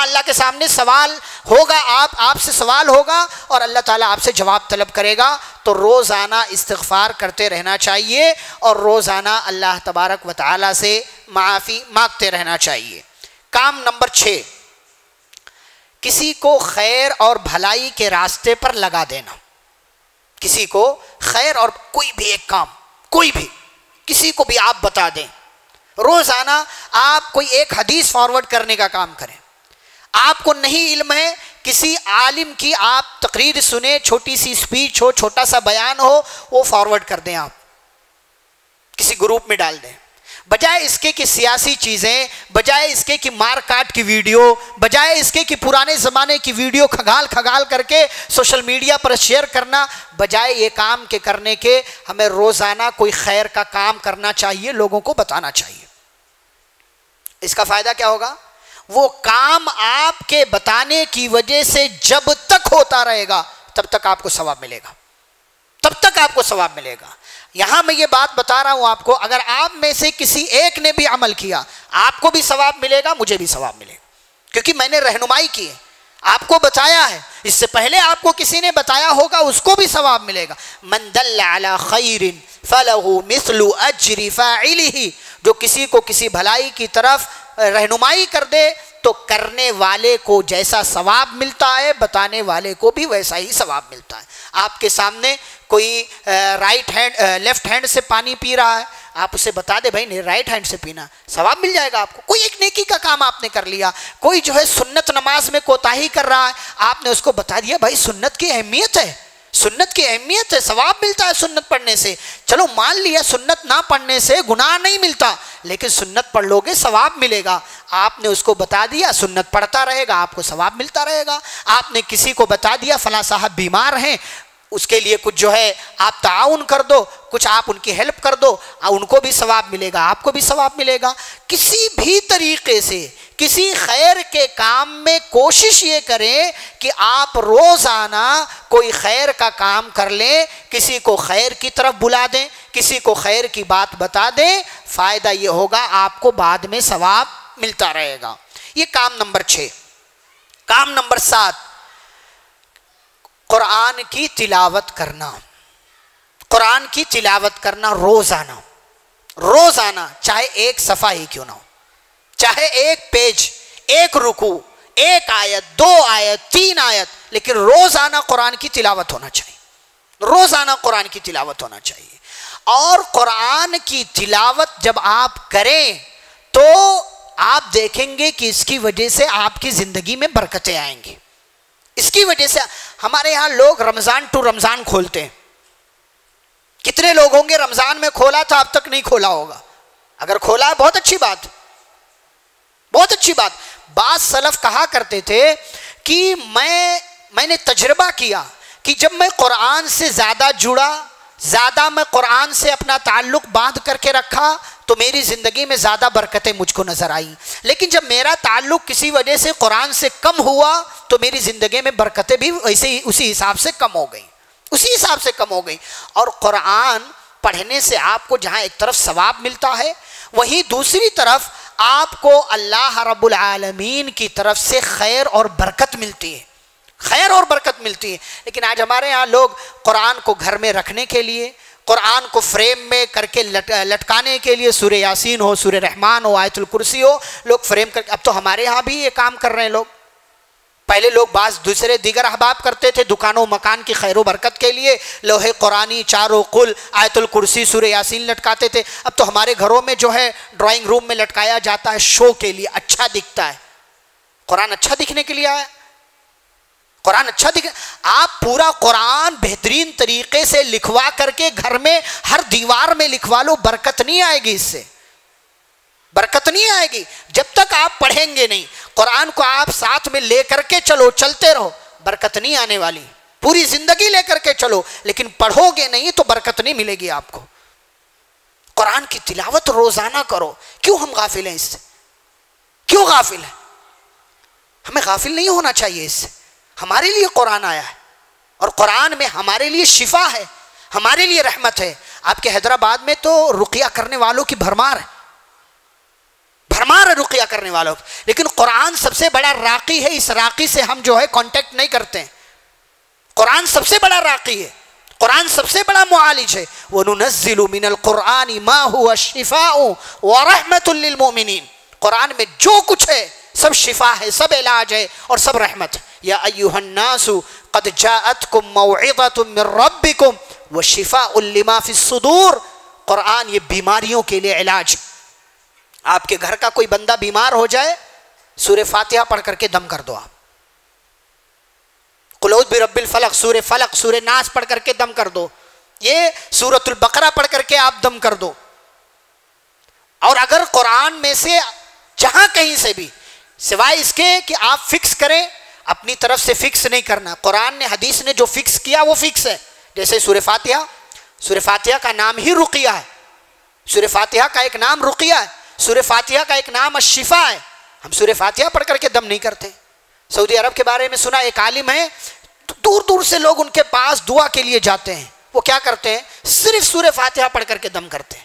اللہ کے سامنے سوال ہوگا، آپ سے سوال ہوگا اور اللہ تعالیٰ آپ سے جواب طلب کرے گا. تو روزانہ استغفار کرتے رہنا چاہیے اور روزانہ اللہ تبارک و تعالیٰ سے معافی مانگتے رہنا چاہیے. کام نمبر 6، کسی کو خیر اور بھلائی کے راستے پر لگا دینا. کسی کو خیر اور کوئی بھی ایک کام، کوئی بھی کسی کو بھی آپ بتا دیں. روزانہ آپ کوئی ایک حدیث فارورڈ کرنے کا کام کریں. آپ کو نہیں علم ہے، کسی عالم کی آپ تقریر سنیں، چھوٹی سی سپیچ ہو، چھوٹا سا بیان ہو، وہ فارورڈ کر دیں، آپ کسی گروپ میں ڈال دیں. بجائے اس کے کہ سیاسی چیزیں، بجائے اس کے کہ مار کاٹ کی ویڈیو، بجائے اس کے کہ پرانے زمانے کی ویڈیو کھگال کر کے سوشل میڈیا پر شیئر کرنا، بجائے یہ کام کے کرنے کے ہمیں روزانہ کوئی خیر کا کام کرنا چاہیے، لوگوں کو بتانا چاہیے. اس کا فائدہ کیا ہوگا؟ وہ کام آپ کے بتانے کی وجہ سے جب تک ہوتا رہے گا تب تک آپ کو ثواب ملے گا. یہاں میں یہ بات بتا رہا ہوں آپ کو، اگر آپ میں سے کسی ایک نے بھی عمل کیا آپ کو بھی ثواب ملے گا، مجھے بھی ثواب ملے گا، کیونکہ میں نے رہنمائی کی ہے، آپ کو بتایا ہے. اس سے پہلے آپ کو کسی نے بتایا ہوگا، اس کو بھی ثواب ملے گا. من دل علی خیر فلہ مثل اجر فاعلہ، جو کسی کو کسی بھلائی کی طرف رہنمائی کر دے تو کرنے والے کو جیسا ثواب ملتا ہے بتانے والے کو بھی ویسا ہی ثواب ملتا ہے. آپ کے سامنے کوئی لیفٹ ہینڈ سے پانی پی رہا ہے، آپ اسے بتا دے بھائی نہیں رائٹ ہینڈ سے پینا، ثواب مل جائے گا آپ کو. کوئی ایک نیکی کا کام آپ نے کر لیا، کوئی جو ہے سنت نماز میں کوتاہی کر رہا ہے، آپ نے اس کو بتا دیا بھائی سنت کی اہمیت ہے، ثواب ملتا ہے سنت پڑھنے سے. چلو مان لیا سنت نہ پڑھنے سے گناہ نہیں ملتا، لیکن سنت پڑھ لو گے ثواب ملے گا. آپ نے اس کو بتا دیا سنت پڑھتا رہے گا، آپ کو ثواب ملتا رہے گا. آپ نے کسی کو بتا دیا فلاں صاحب بیمار ہیں، اس کے لیے کچھ جو ہے آپ تعاون کر دو، کچھ آپ ان کی ہیلپ کر دو، ان کو بھی ثواب ملے گا، آپ کو بھی ثواب ملے گا. کسی بھی طریقے سے کسی خیر کے کام میں کوشش یہ کریں کہ آپ روزانہ کوئی خیر کا کام کر لیں، کسی کو خیر کی طرف بلا دیں، کسی کو خیر کی بات بتا دیں. فائدہ یہ ہوگا آپ کو بعد میں ثواب ملتا رہے گا. یہ کام نمبر 6. کام نمبر 7، قرآن کی تلاوت کرنا. قرآن کی تلاوت کرنا روزانہ، چاہے ایک صفحہ ہی کیوں نہ ہو، چاہے ایک پیج، ایک رکوع، ایک آیت، 2 آیت، 3 آیت، لیکن روزانہ قرآن کی تلاوت ہونا چاہیے. اور قرآن کی تلاوت جب آپ کریں تو آپ دیکھیں گے کہ اس کی وجہ سے آپ کی زندگی میں برکتیں آئیں گی. اس کی وجہ سے ہمارے ہاں لوگ رمضان ٹو رمضان کھولتے ہیں. کتنے لوگ ہوں گے رمضان میں کھولا تھا اب تک نہیں کھولا ہوگا؟ اگر کھولا ہے بہت اچھی بات. بعض سلف کہا کرتے تھے کہ میں نے تجربہ کیا کہ جب میں قرآن سے زیادہ جڑا، زیادہ میں قرآن سے اپنا تعلق باندھ کر کے رکھا تو میری زندگی میں زیادہ برکتیں مجھ کو نظر آئیں. لیکن جب میرا تعلق کسی وجہ سے قرآن سے کم ہوا تو میری زندگی میں برکتیں بھی ویسے ہی اسی حساب سے کم ہو گئیں. اور قرآن پڑھنے سے آپ کو جہاں ایک طرف ثواب ملتا ہے، وہیں دوسری طرف آپ کو اللہ رب العالمین کی طرف سے خیر اور برکت ملتی ہے. لیکن آج ہمارے ہاں لوگ قرآن کو گھر میں رکھنے کے لیے، قرآن کو فریم میں کر کے لٹکانے کے لیے سورہ یاسین ہو، سورہ رحمان ہو، آیت الکرسی ہو، لوگ فریم کر کے، اب تو ہمارے ہاں بھی یہ کام کر رہے ہیں لوگ. پہلے لوگ بعض دوسرے دیگر احباب کرتے تھے دکانوں مکان کی خیر و برکت کے لیے، لوح قرآنی، چاروں قل، آیت الکرسی، سورہ یاسین لٹکاتے تھے. اب تو ہمارے گھروں میں جو ہے ڈرائنگ روم میں لٹکایا جاتا ہے شو کے لیے، اچھا دکھتا ہے. قرآن اچھا دکھنے کے لیے آیا، قرآن اچھا دکھ. آپ پورا قرآن بہترین طریقے سے لکھوا کر کے گھر میں ہر دیوار میں لکھوا لو، برکت نہیں آئے گی، اس سے برکت نہیں آئے گی. جب تک آپ پڑھیں گے نہیں، قرآن کو آپ ساتھ میں لے کر کے چلو، چلتے رہو، برکت نہیں آنے والی. پوری زندگی لے کر کے چلو لیکن پڑھو گے نہیں تو برکت نہیں ملے گی آپ کو. قرآن کی تلاوت روزانہ کرو. کیوں ہم غافل ہیں اس سے؟ کیوں غافل ہیں؟ ہمیں غافل نہیں ہونا چاہیے اس سے. ہمارے لیے قرآن آیا ہے اور قرآن میں ہمارے لیے شفا ہے، ہمارے لیے رحمت ہے. آپ کے حیدرآباد میں تو رقیہ کرنے والوں کی بھرمار ہے، بھرمار ہے رقیہ کرنے والوں کی. لیکن قرآن سب سے بڑا راقی ہے. اس راقی سے ہم جو ہے کانٹیکٹ نہیں کرتے ہیں. قرآن سب سے بڑا راقی ہے، قرآن سب سے بڑا معالج ہے. وَنُنَزِّلُ مِنَ الْقُرْآنِ مَا هُوَ شِفَاءٌ وَرَحْمَةٌ لِّلْمُؤْمِنِينَ. قرآن میں جو کچھ ہے سب شفا ہے، سب علاج ہے اور سب رحمت ہے. یا ایھا الناس قد جاءتکم موعظۃ من ربکم وشفاء لما فی الصدور. قرآن یہ بیماریوں کے لیے علاج. آپ کے گھر کا کوئی بندہ بیمار ہو جائے، سورہ فاتحہ پڑھ کر کے دم کر دو. آپ قل اعوذ برب الفلق، سورہ فلق، سورہ ناس پڑھ کر کے دم کر دو. یہ سورۃ البقرہ پڑھ کر کے آپ دم کر دو. اور اگر قرآن میں سے جہاں کہیں سے بھی، سوائے اس کے کہ آپ فکس کریں، اپنی طرف سے فکس نہیں کرنا. قرآن نے، حدیث نے جو فکس کیا وہ فکس ہے. جیسے سورہ فاتحہ، سورہ فاتحہ کا نام ہی رقیہ ہے. سورہ فاتحہ کا ایک نام رقیہ ہے، سورہ فاتحہ کا ایک نام الشفا ہے. ہم سورہ فاتحہ پڑھ کر کے دم نہیں کرتے. سعودی عرب کے بارے میں سنا، ایک عالم ہے، دور دور سے لوگ ان کے پاس دعا کے لیے جاتے ہیں. وہ کیا کرتے ہیں؟ صرف سورہ فاتحہ پڑھ کر کے دم کرتے ہیں.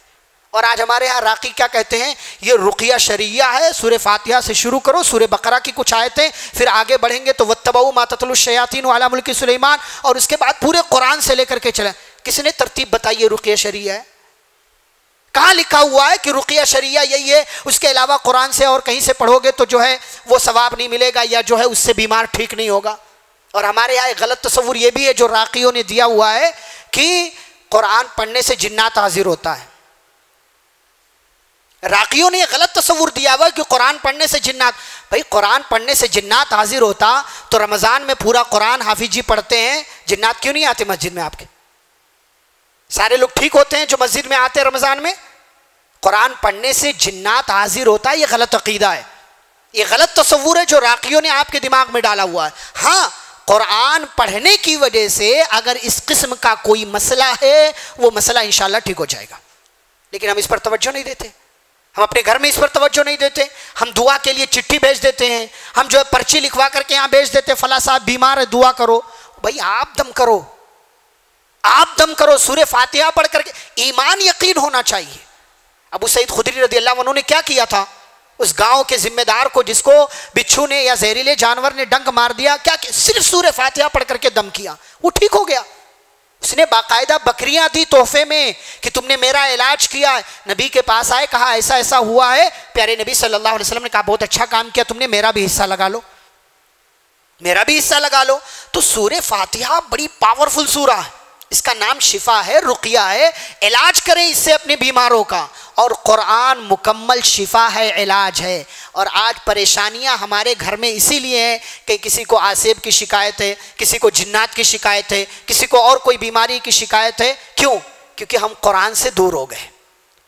اور آج ہمارے ہاں راقی کیا کہتے ہیں؟ یہ رقیہ شرعیہ ہے، سورہ فاتحہ سے شروع کرو، سورہ بقرہ کی کچھ آیتیں، پھر آگے بڑھیں گے تو وَاتَّبَعُوا مَا تَتْلُو الشَّيَاطِينُ عَلَىٰ مُلْكِ سُلَيْمَانَ، اور اس کے بعد پورے قرآن سے لے کر کے چلیں. کس نے ترتیب بتائی یہ رقیہ شرعیہ ہے؟ کہاں لکھا ہوا ہے کہ رقیہ شرعیہ یہی ہے؟ اس کے علاوہ قرآن سے اور کہیں سے پڑھو گے تو جو ہے وہ ثواب نہیں ملے گا، یا جو ہے اس سے بیمار ٹھیک نہیں ہوگا. اور ہمارے یہاں ایک غلط تصور یہ بھی ہے جو راقیوں نے دیا ہوا ہے کہ قرآن پڑھنے سے جنات حاضر ہوتا ہے. راقیوں نے یہ غلط تصور دیا ہوا کہ قرآن پڑھنے سے جنات، بھائی قرآن پڑھنے سے جنات حاضر ہوتا تو رمضان میں پورا قرآن حافظ جی پڑھتے ہیں، جنات کیوں نہیں آتے مسجد میں؟ آپ کے سارے لوگ ٹھیک ہوتے ہیں جو مسجد میں آتے ہیں رمضان میں. قرآن پڑھنے سے جنات حاضر ہوتا ہے، یہ غلط عقیدہ ہے، یہ غلط تصور ہے جو راقیوں نے آپ کے دماغ میں ڈالا ہوا ہے. ہاں، قرآن پڑھنے کی وجہ سے اگر اس قسم کا کوئی مسئلہ ہے وہ مسئلہ انشاءاللہ ٹھیک ہو جائے گا. لیکن ہم اس پر توجہ نہیں دیتے، ہم اپنے گھر میں اس پر توجہ نہیں دیتے. ہم دعا کے لیے چٹھی بھیج دیتے ہیں، ہم جو ہے پرچی لکھوا کر کے یہاں بھیج دیتے، فلاں صاحب بیمار ہے دعا کرو. بھائی آپ دم کرو، آپ دم کرو. سورہ فاتحہ پڑھ کر کے ایمان یقین ہونا چاہیے. ابو سعید خدری رضی اللہ عنہ نے کیا کیا تھا؟ اس گاؤں کے ذمہ دار کو جس کو بچھو نے یا زہریلے جانور نے ڈنک مار دیا، کیا کہ صرف سورہ فاتحہ پڑھ کر کے دم کیا، وہ ٹھیک ہو گیا. اس نے باقاعدہ بکریاں دی تحفے میں کہ تم نے میرا علاج کیا. نبی کے پاس آئے، کہا ایسا ایسا ہوا ہے. پیارے نبی صلی اللہ علیہ وسلم نے کہا بہت اچھا کام کیا تم نے، میرا بھی حصہ لگا لو، میرا بھی حصہ لگا لو. تو سورہ فاتحہ بڑی پاورفل سورہ ہے، اس کا نام شفا ہے، رقیہ ہے. علاج کریں اس سے اپنے بیماروں کا. اور قرآن مکمل شفا ہے، علاج ہے. اور آج پریشانیاں ہمارے گھر میں اسی لیے ہیں کہ کسی کو آسیب کی شکایت ہے، کسی کو جنات کی شکایت ہے، کسی کو اور کوئی بیماری کی شکایت ہے. کیوں؟ کیونکہ ہم قرآن سے دور ہو گئے،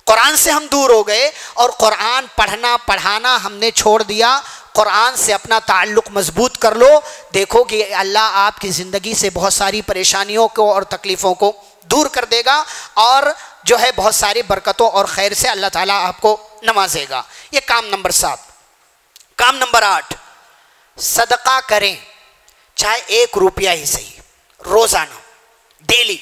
قرآن سے ہم دور ہو گئے اور قرآن پڑھنا پڑھانا ہم نے چھوڑ دیا. قرآن سے اپنا تعلق مضبوط کر لو، دیکھو کہ اللہ آپ کی زندگی سے بہت ساری پریشانیوں کو اور تکلیفوں کو دور کر دے گا، اور جو ہے بہت ساری برکتوں اور خیر سے اللہ تعالیٰ آپ کو نوازے گا. یہ کام نمبر 7. کام نمبر 8، صدقہ کریں، چاہے 1 روپیہ ہی صحیح، روزانہ، ڈیلی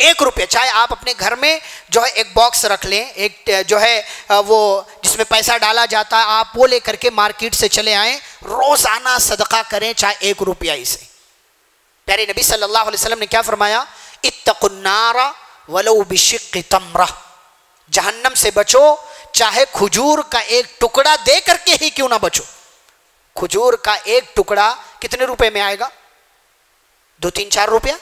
1 روپیہ. چاہے آپ اپنے گھر میں جو ہے ایک باکس رکھ لیں، ایک جو ہے وہ جس میں پیسہ ڈالا جاتا ہے، آپ وہ لے کر کے مارکیٹ سے چلے آئیں، روزانہ صدقہ کریں چاہے 1 روپیہ ہی سے. پیارے نبی صلی اللہ علیہ وسلم نے کیا فرمایا؟ اتقوا النار وَلَوْ بِشِقِّ تَمْرَةٍ، جہنم سے بچو چاہے کھجور کا ایک ٹکڑا دے کر کے ہی کیوں نہ بچو۔ کھجور کا ایک ٹکڑا کتنے روپے میں آئے گا؟ 2-3 4 روپیہ۔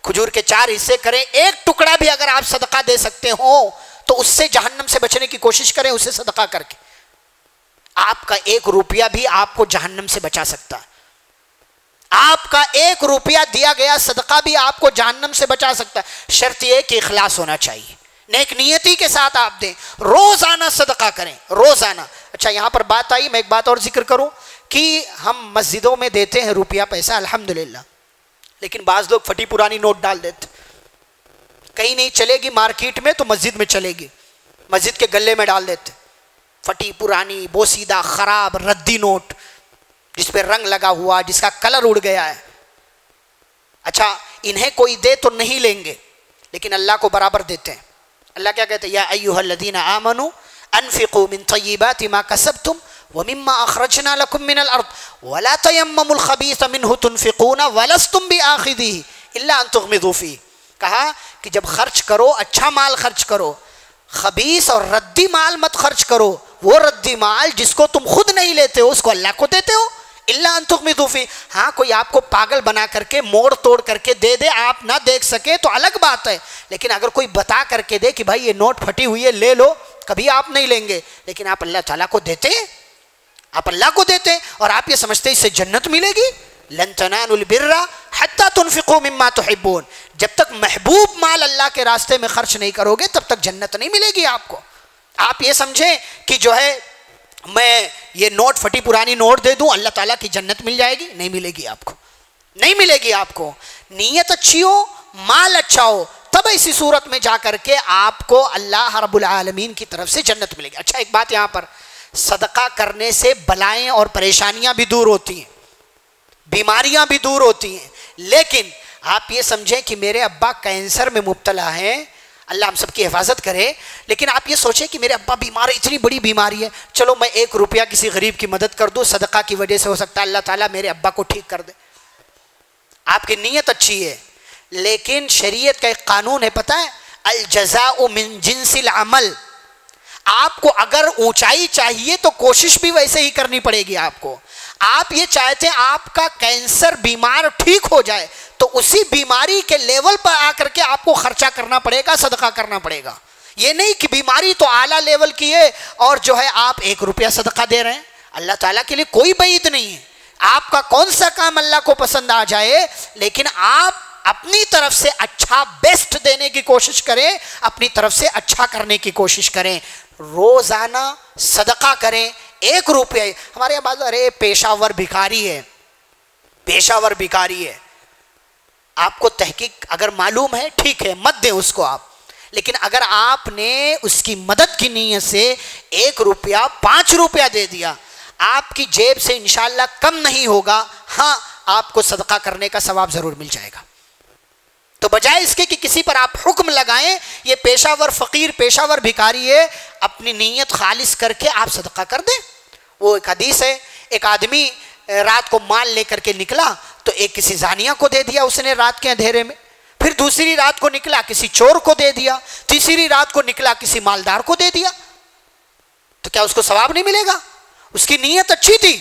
کھجور کے 4 حصے کریں، ایک ٹکڑا بھی اگر آپ صدقہ دے سکتے ہو تو اس سے جہنم سے بچنے کی کوشش کریں، اسے صدقہ کر کے۔ آپ کا 1 روپیہ بھی آپ کو جہنم سے بچا سکتا ہے۔ آپ کا 1 روپیہ دیا گیا صدقہ بھی آپ کو جہنم سے بچا سکتا ہے۔ شرط یہ کہ اخلاص ہونا چاہیے، نیک نیتی کے ساتھ آپ دیں، روزانہ صدقہ کریں، روزانہ۔ اچھا یہاں پر بات آئی، میں ایک بات اور ذکر کروں کہ ہم مسجدوں میں دیتے ہیں روپیہ پیسہ الحمدللہ، لیکن بعض لوگ پھٹی پرانی نوٹ ڈال دیتے، کہیں نہیں چلے گی مارکیٹ میں تو مسجد میں چلے گی، مسجد کے گلے میں ڈال دیتے، پھٹی پرانی بوسیدہ خراب ردی نوٹ جس پہ رنگ لگا ہوا، جس کا کلر اڑ گیا ہے۔ اچھا انہیں کوئی دے تو نہیں لیں گے، لیکن اللہ کو برابر دیتے ہیں۔ اللہ کیا کہتے ہیں؟ یا ایھا الذین آمنوا انفقوا من طیبات ما کسبتم ومما اخرجنا لكم من الارض ولا تیمموا الخبیث منه تنفقون ولستم بآخذیہ الا ان تغمضوا فیہ۔ کہا کہ جب خرچ کرو اچھا مال خرچ کرو، خبیث اور ردی مال مت خرچ کرو۔ وہ ردی مال جس کو تم خود نہیں لیتے ہو اس کو اللہ کو دیتے ہو، الا ان تغمضوا فیہ۔ ہاں کوئی آپ کو پاگل بنا کر کے موڑ توڑ کر کے دے دے، آپ نہ دیکھ سکے تو الگ بات ہے، لیکن اگر کوئی بتا کر کے دے کہ بھائی یہ نوٹ پھٹی ہوئی ہے لے لو، کبھی آپ نہیں لیں گے، لیکن آپ اللہ تعالیٰ کو دیتے ہیں، آپ اللہ کو دیتے ہیں اور آپ یہ سمجھتے ہیں اس سے جنت ملے گی۔ لن تنالوا البر حتى تنفقوا مما تحبون، جب تک محبوب مال اللہ کے راستے میں خرچ نہیں کرو گے تب تک جنت نہیں ملے گی آپ کو۔ آپ یہ سمجھیں کہ جو ہے میں یہ نوٹ پھٹی پرانی نوٹ دے دوں اللہ تعالیٰ کی جنت مل جائے گی، نہیں ملے گی آپ کو، نہیں ملے گی آپ کو۔ نیت اچھی ہو، مال اچھا ہو، تب ایسی صورت میں جا کر کے آپ کو اللہ رب العالمین کی طرف سے جنت ملے گی۔ اچھا ایک بات یہاں پر، صدقہ کرنے سے بلائیں اور پریشانیاں بھی دور ہوتی ہیں، بیماریاں بھی دور ہوتی ہیں، لیکن آپ یہ سمجھیں کہ میرے ابا کینسر میں مبتلا ہیں، اللہ ہم سب کی حفاظت کرے، لیکن آپ یہ سوچیں کہ میرے ابا بیمار ہے، اتنی بڑی بیماری ہے، چلو میں 1 روپیہ کسی غریب کی مدد کر دوں، صدقہ کی وجہ سے ہو سکتا ہے اللہ تعالیٰ میرے ابا کو ٹھیک کر دے۔ آپ کی نیت اچھی ہے، لیکن شریعت کا ایک قانون ہے، پتہ ہے؟ الجزاء من جنس العمل۔ آپ کو اگر اونچائی چاہیے تو کوشش بھی ویسے ہی کرنی پڑے گی آپ کو۔ آپ یہ چاہتے ہیں آپ کا کینسر بیمار ٹھیک ہو جائے تو اسی بیماری کے لیول پر آ کر کے آپ کو خرچہ کرنا پڑے گا، صدقہ کرنا پڑے گا۔ یہ نہیں کہ بیماری تو اعلیٰ لیول کی ہے اور جو ہے آپ 1 روپیہ صدقہ دے رہے ہیں، اللہ تعالیٰ کے لیے کوئی بعید نہیں ہے۔ آپ کا کون سا کام اللہ کو پسند آ جائے، لیکن آپ اپنی طرف سے اچھا بیسٹ دینے کی کوشش کریں، اپنی طرف سے اچھا کرنے کی کوشش کریں، روزانہ صدقہ کریں۔ 1 روپیہ ہمارے یہاں بعض ارے پیشہ ور بھکاری ہے، پیشہ ور بھکاری ہے، آپ کو تحقیق اگر معلوم ہے ٹھیک ہے مت دیں اس کو آپ، لیکن اگر آپ نے اس کی مدد کی نیت سے 1 روپیہ 5 روپیہ دے دیا، آپ کی جیب سے انشاءاللہ کم نہیں ہوگا، ہاں آپ کو صدقہ کرنے کا ثواب ضرور مل جائے گا۔ تو بجائے اس کے کہ کسی پر آپ حکم لگائیں یہ پیشہ ور فقیر پیشہ ور بھکاری ہے، اپنی نیت خالص کر کے آپ صدقہ کر دیں۔ وہ ایک حدیث ہے، ایک آدمی رات کو مال لے کر کے نکلا تو ایک کسی زانیہ کو دے دیا اس نے رات کے اندھیرے میں، پھر دوسری رات کو نکلا کسی چور کو دے دیا، تیسری رات کو نکلا کسی مالدار کو دے دیا، تو کیا اس کو ثواب نہیں ملے گا؟ اس کی نیت اچھی تھی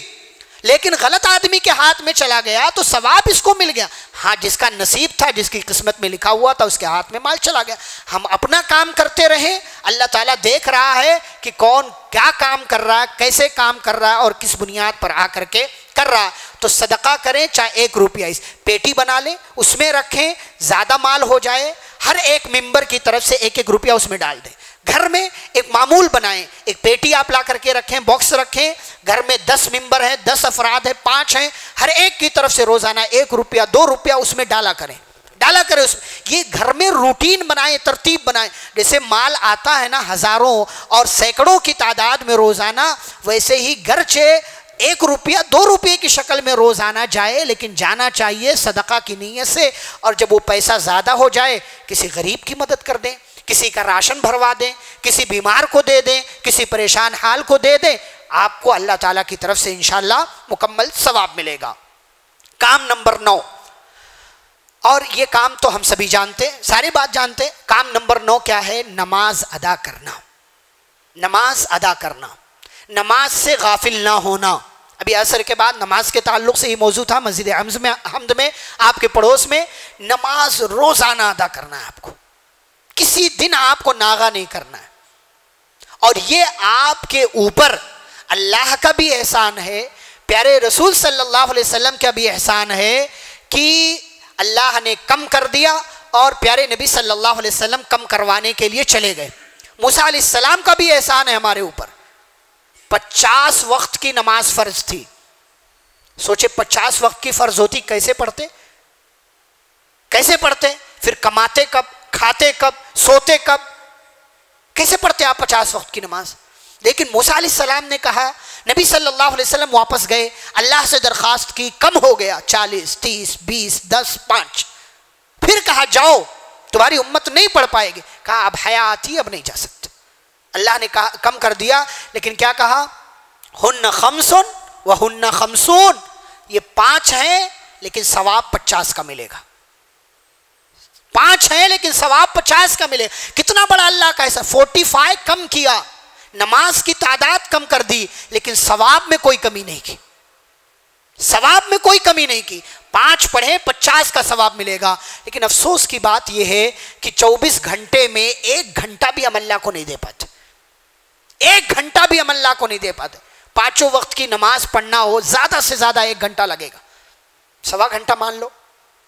لیکن غلط آدمی کے ہاتھ میں چلا گیا تو ثواب اس کو مل گیا۔ ہاں جس کا نصیب تھا، جس کی قسمت میں لکھا ہوا تھا، اس کے ہاتھ میں مال چلا گیا۔ ہم اپنا کام کرتے رہیں، اللہ تعالیٰ دیکھ رہا ہے کہ کون کیا کام کر رہا ہے، کیسے کام کر رہا ہے اور کس بنیاد پر آ کر کے کر رہا ہے۔ تو صدقہ کریں، چاہے 1 روپیہ اس پیٹی بنا لیں، اس میں رکھیں، زیادہ مال ہو جائے ہر ایک ممبر کی طرف سے 1 روپیہ اس میں ڈال دیں۔ گھر میں ایک معمول بنائیں، ایک پیٹی آپ لا کر کے رکھیں، باکس رکھیں، گھر میں 10 ممبر ہیں، 10 افراد ہیں، 5 ہیں، ہر ایک کی طرف سے روزانہ 1 روپیہ 2 روپیہ اس میں ڈالا کریں اس میں۔ یہ گھر میں روٹین بنائیں، ترتیب بنائیں، جیسے مال آتا ہے نا ہزاروں اور سینکڑوں کی تعداد میں روزانہ، ویسے ہی گرچہ 1 روپیہ 2 روپیے کی شکل میں روزانہ جائے، لیکن جانا چاہیے صدقہ کی نیت سے، اور جب وہ پیسہ زیادہ ہو جائے کسی غریب کی مدد کر دیں، کسی کا راشن بھروا دیں، کسی بیمار کو دے دیں، کسی پریشان حال کو دے دیں، آپ کو اللہ تعالیٰ کی طرف سے انشاءاللہ مکمل ثواب ملے گا۔ کام نمبر 9، اور یہ کام تو ہم سبھی جانتے، سارے بات جانتے. کام نمبر 9 کیا ہے؟ نماز ادا کرنا. نماز ادا کرنا، نماز سے غافل نہ ہونا. ابھی عصر کے بعد نماز کے تعلق سے یہ موضوع تھا مسجد حمد میں آپ کے پڑوس میں. نماز روزانہ ادا کرنا ہے آپ کو، کسی دن آپ کو ناغا نہیں کرنا ہے. اور یہ آپ کے اوپر اللہ کا بھی احسان ہے، پیارے رسول صلی اللہ علیہ وسلم کا بھی احسان ہے کہ اللہ نے کم کر دیا اور پیارے نبی صلی اللہ علیہ وسلم کم کروانے کے لیے چلے گئے. موسیٰ علیہ السلام کا بھی احسان ہے ہمارے اوپر. 50 وقت کی نماز فرض تھی. سوچے 50 وقت کی فرض ہوتی کیسے پڑھتے؟ کیسے پڑھتے؟ پھر کماتے کب، کھاتے کب، سوتے کب، کیسے پڑھتے آپ 50 وقت کی نماز؟ لیکن موسیٰ علیہ السلام نے کہا، نبی صلی اللہ علیہ وسلم واپس گئے، اللہ سے درخواست کی، کم ہو گیا 40 30 20 10 5. پھر کہا جاؤ تمہاری امت نہیں پڑھ پائے گی. کہا اب حیا آتی، اب نہیں جا سکتے. اللہ نے کہا کم کر دیا، لیکن کیا کہا؟ ہن خمسن وہن خمسون. یہ 5 ہیں لیکن ثواب 50 کا ملے گا. 5 ہیں لیکن ثواب 50 کا ملے. کتنا بڑا اللہ کا ایسا. 45 کم کیا، نماز کی تعداد کم کر دی، لیکن ثواب میں کوئی کمی نہیں کی. ثواب میں کوئی کمی نہیں کی. 5 پڑھے 50 کا ثواب ملے گا. لیکن افسوس کی بات یہ ہے کہ 24 گھنٹے میں 1 گھنٹہ بھی ہم اللہ کو نہیں دے پاتے. 1 گھنٹہ بھی ہم اللہ کو نہیں دے پاتے. 5 وقت کی نماز پڑھنا ہو زیادہ سے زیادہ 1 گھنٹہ لگے گا. 1.25 گھنٹہ مان لو،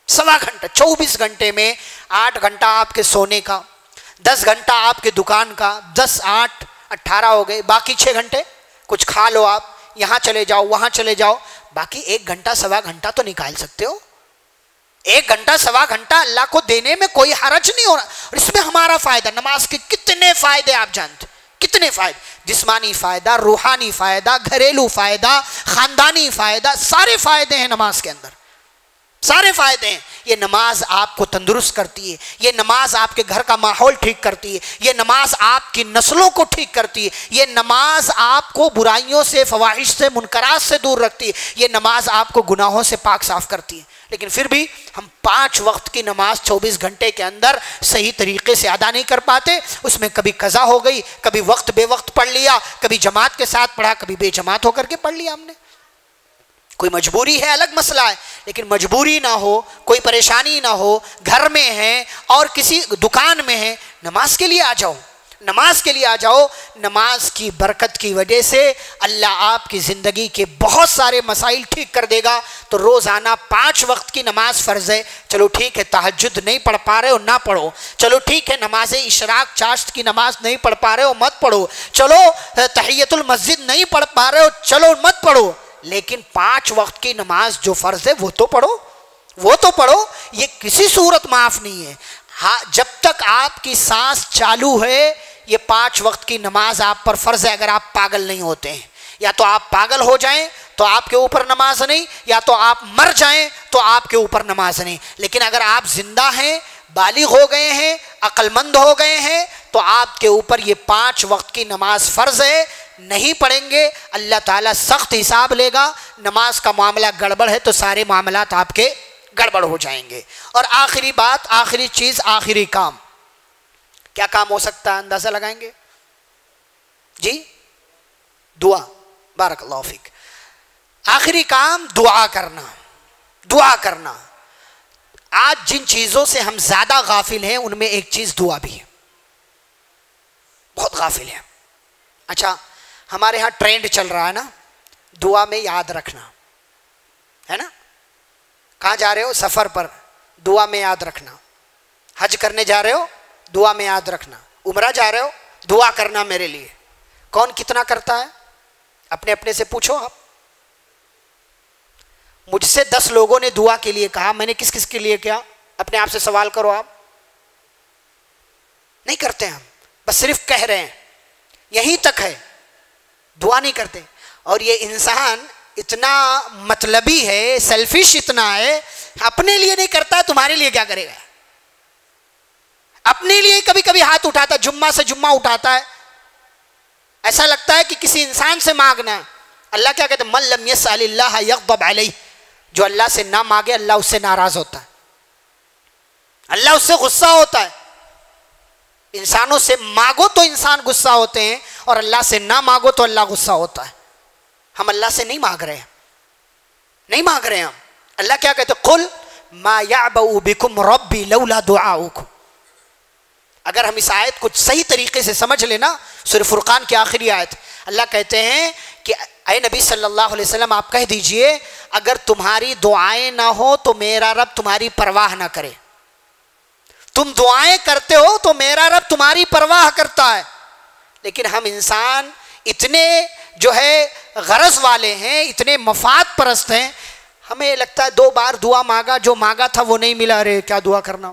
1.25 گھنٹہ. 24 گھنٹے میں 8 گھنٹہ آپ کے سونے کا، 10 گھنٹہ آپ کے دکان کا، 10 8 18 ہو گئے. باقی 6 گھنٹے کچھ کھا لو، آپ یہاں چلے جاؤ وہاں چلے جاؤ. باقی 1 گھنٹہ 1.25 گھنٹہ تو نکال سکتے ہو. 1 گھنٹہ 1.25 گھنٹہ اللہ کو دینے میں کوئی حرج نہیں ہو رہا. اور اس میں ہمارا فائدہ. نماز کے کتنے فائدے آپ جانتے، کتنے فائدے، جسمانی فائدہ، روحانی فائدہ، گھریلو فائدہ، خاندانی فائدہ، سارے فائدے ہیں نماز کے اندر، سارے فائدے ہیں. یہ نماز آپ کو تندرست کرتی ہے، یہ نماز آپ کے گھر کا ماحول ٹھیک کرتی ہے، یہ نماز آپ کی نسلوں کو ٹھیک کرتی ہے، یہ نماز آپ کو برائیوں سے، فواحش سے، منکرات سے دور رکھتی ہے، یہ نماز آپ کو گناہوں سے پاک صاف کرتی ہے. لیکن پھر بھی ہم 5 وقت کی نماز 24 گھنٹے کے اندر صحیح طریقے سے ادا نہیں کر پاتے. اس میں کبھی قضا ہو گئی، کبھی وقت بے وقت پڑھ لیا، کبھی جماعت کے ساتھ پڑھا، کبھی بے جماعت ہو کر کے پڑھ لیا ہم نے. کوئی مجبوری ہے الگ مسئلہ ہے، لیکن مجبوری نہ ہو، کوئی پریشانی نہ ہو، گھر میں ہے اور کسی دکان میں ہے، نماز کے لیے آ جاؤ، نماز کے لیے آ جاؤ. نماز کی برکت کی وجہ سے اللہ آپ کی زندگی کے بہت سارے مسائل ٹھیک کر دے گا. تو روزانہ 5 وقت کی نماز فرض ہے. چلو ٹھیک ہے تہجد نہیں پڑھ پا رہے ہو نہ پڑھو. چلو ٹھیک ہے نماز اشراق چاشت کی نماز نہیں پڑھ پا رہے ہو مت پڑھو. چلو تحیۃ المسجد نہیں پڑھ پا رہے ہو چلو مت پڑھو. لیکن 5 وقت کی نماز جو فرض ہے وہ تو پڑھو، وہ تو پڑھو. یہ کسی صورت معاف نہیں ہے. ہاں جب تک آپ کی سانس چالو ہے یہ 5 وقت کی نماز آپ پر فرض ہے. اگر آپ پاگل نہیں ہوتے ہیں، یا تو آپ پاگل ہو جائیں تو آپ کے اوپر نماز نہیں، یا تو آپ مر جائیں تو آپ کے اوپر نماز نہیں. لیکن اگر آپ زندہ ہیں، بالغ ہو گئے ہیں، عقل مند ہو گئے ہیں، تو آپ کے اوپر یہ 5 وقت کی نماز فرض ہے. نہیں پڑھیں گے اللہ تعالیٰ سخت حساب لے گا. نماز کا معاملہ گڑبڑ ہے تو سارے معاملات آپ کے گڑبڑ ہو جائیں گے. اور آخری بات، آخری چیز، آخری کام، کیا کام ہو سکتا ہے اندازہ لگائیں گے؟ جی دعا. بارک اللہ فیک. آخری کام دعا کرنا. دعا کرنا. آج جن چیزوں سے ہم زیادہ غافل ہیں ان میں ایک چیز دعا بھی ہے. بہت غافل ہے. اچھا ہمارے ہاں ٹرینڈ چل رہا ہے نا دعا میں یاد رکھنا، ہے نا. کہاں جا رہے ہو؟ سفر پر، دعا میں یاد رکھنا. حج کرنے جا رہے ہو، دعا میں یاد رکھنا. عمرہ جا رہے ہو، دعا کرنا میرے لیے. کون کتنا کرتا ہے؟ اپنے اپنے سے پوچھو. آپ مجھ سے 10 لوگوں نے دعا کے لیے کہا، میں نے کس کس کے لیے کیا؟ اپنے آپ سے سوال کرو. آپ نہیں کرتے، ہم بس صرف کہہ رہے ہیں. یہیں تک ہے، دعا نہیں کرتے. اور یہ انسان اتنا مطلبی ہے، سیلفش اتنا ہے، اپنے لیے نہیں کرتا تمہارے لیے کیا کرے گا؟ اپنے لیے کبھی کبھی ہاتھ اٹھاتا ہے، جمعہ سے جمعہ اٹھاتا ہے. ایسا لگتا ہے کہ کسی انسان سے مانگنا. اللہ کیا کہتے ہیں؟ من لم یسأل اللہ یغضب علیہ. جو اللہ سے نہ مانگے اللہ اس سے ناراض ہوتا ہے. اللہ اس سے غصہ ہوتا ہے. انسانوں سے مانگو تو انسان غصہ ہوتے ہیں اور اللہ سے نہ مانگو تو اللہ غصہ ہوتا ہے. ہم اللہ سے نہیں مانگ رہے ہیں, نہیں مانگ رہے ہیں ہم. اللہ کیا کہتے ہیں؟ قل ما یعبأ بکم ربی لولا دعاؤکم. اگر ہم اس آیت کو صحیح طریقے سے سمجھ لینا, سورہ فرقان کی آخری آیت, اللہ کہتے ہیں کہ اے نبی صلی اللہ علیہ وسلم آپ کہہ دیجئے اگر تمہاری دعائیں نہ ہو تو میرا رب تمہاری پرواہ نہ کرے. تم دعائیں کرتے ہو تو میرا رب تمہاری پرواہ کرتا ہے. لیکن ہم انسان اتنے جو ہے غرض والے ہیں, اتنے مفاد پرست ہیں, ہمیں لگتا ہے 2 بار دعا مانگا, جو مانگا تھا وہ نہیں ملا, رہے کیا دعا کرنا,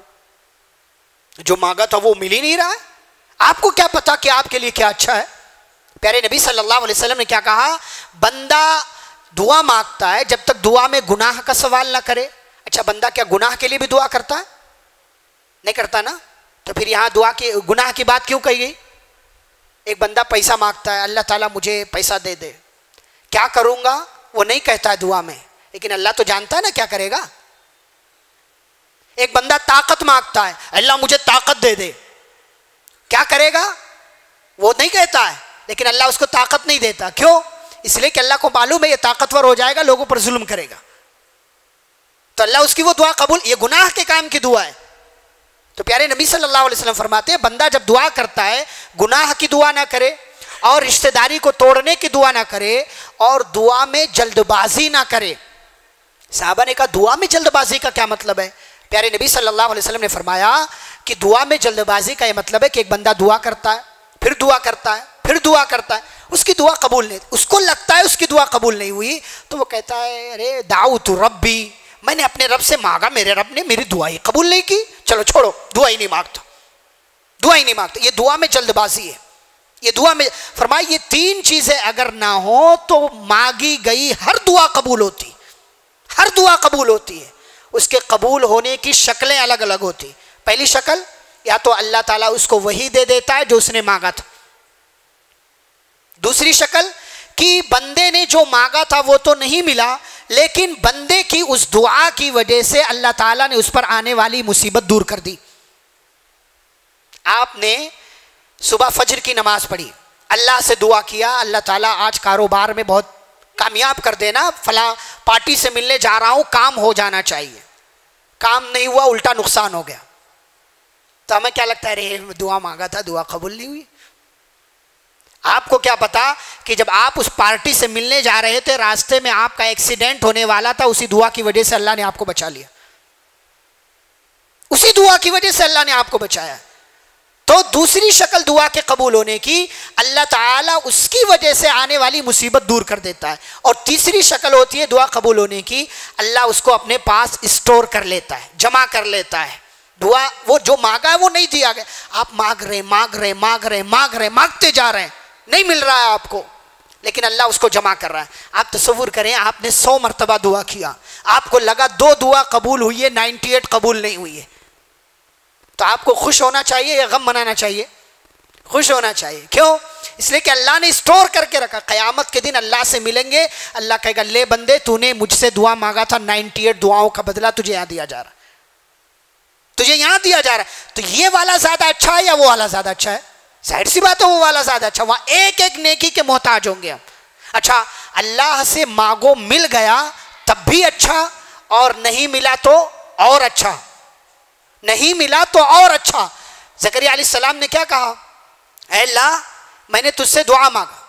جو مانگا تھا وہ مل ہی نہیں رہا ہے. آپ کو کیا پتا کہ آپ کے لیے کیا اچھا ہے؟ پیارے نبی صلی اللہ علیہ وسلم نے کیا کہا؟ بندہ دعا مانگتا ہے جب تک دعا میں گناہ کا سوال نہ کرے. اچھا بندہ کیا گناہ کے لیے بھی دعا کرتا ہے؟ نہیں کرتا نا. تو پھر یہاں دعا کی گناہ کی بات کیوں کہی گئی؟ ایک بندہ پیسہ مانگتا ہے, اللہ تعالیٰ مجھے پیسہ دے دے, کیا کروں گا وہ نہیں کہتا ہے دعا میں, لیکن اللہ تو جانتا ہے نا کیا کرے گا. ایک بندہ طاقت مانگتا ہے, اللہ مجھے طاقت دے دے, کیا کرے گا وہ نہیں کہتا ہے, لیکن اللہ اس کو طاقت نہیں دیتا. کیوں؟ اس لیے کہ اللہ کو معلوم ہے یہ طاقتور ہو جائے گا, لوگوں پر ظلم کرے گا, تو اللہ اس کی وہ دعا قبول, یہ گناہ کے کام کی دعا ہے. تو پیارے نبی صلی اللہ علیہ وسلم فرماتے ہیں بندہ جب دعا کرتا ہے گناہ کی دعا نہ کرے اور رشتہ داری کو توڑنے کی دعا نہ کرے اور دعا میں جلد بازی نہ کرے. صحابہ نے کہا دعا میں جلد بازی کا کیا مطلب ہے؟ پیارے نبی صلی اللہ علیہ وسلم نے فرمایا کہ دعا میں جلد بازی کا یہ مطلب ہے کہ ایک بندہ دعا کرتا ہے, پھر دعا کرتا ہے, پھر دعا کرتا ہے, اس کی دعا قبول نہیں, اس کو لگتا ہے اس کی دعا قبول نہیں ہوئی تو وہ کہتا ہے ارے دعوت ربی, میں نے اپنے رب سے مانگا, میرے رب نے میری دعا ہی قبول نہیں کی, چلو چھوڑو دعا ہی نہیں مانگتا, دعا ہی نہیں مانگتا. یہ دعا میں جلد بازی ہے. یہ دعا میں فرمایا یہ 3 چیزیں اگر نہ ہو تو مانگی گئی ہر دعا قبول ہوتی, ہر دعا قبول ہوتی ہے. اس کے قبول ہونے کی شکلیں الگ الگ ہوتی. پہلی شکل یا تو اللہ تعالیٰ اس کو وہی دے دیتا ہے جو اس نے مانگا تھا. دوسری شکل کہ بندے نے جو مانگا تھا وہ تو نہیں ملا, لیکن بندے کی اس دعا کی وجہ سے اللہ تعالیٰ نے اس پر آنے والی مصیبت دور کر دی. آپ نے صبح فجر کی نماز پڑھی, اللہ سے دعا کیا اللہ تعالیٰ آج کاروبار میں بہت کامیاب کر دینا, فلاں پارٹی سے ملنے جا رہا ہوں, کام ہو جانا چاہیے, کام نہیں ہوا الٹا نقصان ہو گیا. تو ہمیں کیا لگتا ہے رے دعا مانگا تھا دعا قبول نہیں ہوئی. آپ کو کیا پتا کہ جب آپ اس پارٹی سے ملنے جا رہے تھے راستے میں آپ کا ایکسیڈنٹ ہونے والا تھا, اسی دعا کی وجہ سے اللہ نے آپ کو بچا لیا, اسی دعا کی وجہ سے اللہ نے آپ کو بچایا. تو دوسری شکل دعا کے قبول ہونے کی, اللہ تعالیٰ اس کی وجہ سے آنے والی مصیبت دور کر دیتا ہے. اور تیسری شکل ہوتی ہے دعا قبول ہونے کی, اللہ اس کو اپنے پاس اسٹور کر لیتا ہے, جمع کر لیتا ہے. دعا وہ جو مانگا ہے وہ نہیں دیا گیا, آپ مانگ رہے مانگتے جا رہے ہیں, نہیں مل رہا ہے آپ کو, لیکن اللہ اس کو جمع کر رہا ہے. آپ تصور کریں آپ نے 100 مرتبہ دعا کیا, آپ کو لگا 2 دعا قبول ہوئی ہے, 98 قبول نہیں ہوئی ہے, تو آپ کو خوش ہونا چاہیے یا غم منانا چاہیے؟ خوش ہونا چاہیے. کیوں؟ اس لیے کہ اللہ نے اسٹور کر کے رکھا. قیامت کے دن اللہ سے ملیں گے, اللہ کہے گا لے بندے تو نے مجھ سے دعا مانگا تھا, 98 دعاؤں کا بدلہ تجھے یہاں دیا جا رہا ہے, تجھے یہاں دیا جا رہا ہے. تو یہ والا زیادہ اچھا ہے یا وہ والا زیادہ اچھا ہے؟ ظاہر سی بات ہے وہ والا زیادہ اچھا, وہاں ایک ایک نیکی کے محتاج ہوں گے ہم. اچھا اللہ سے مانگو, مل گیا تب بھی اچھا, اور نہیں ملا تو اور اچھا, نہیں ملا تو اور اچھا. زکریا علیہ السلام نے کیا کہا؟ اے اللہ میں نے تجھ سے دعا مانگا,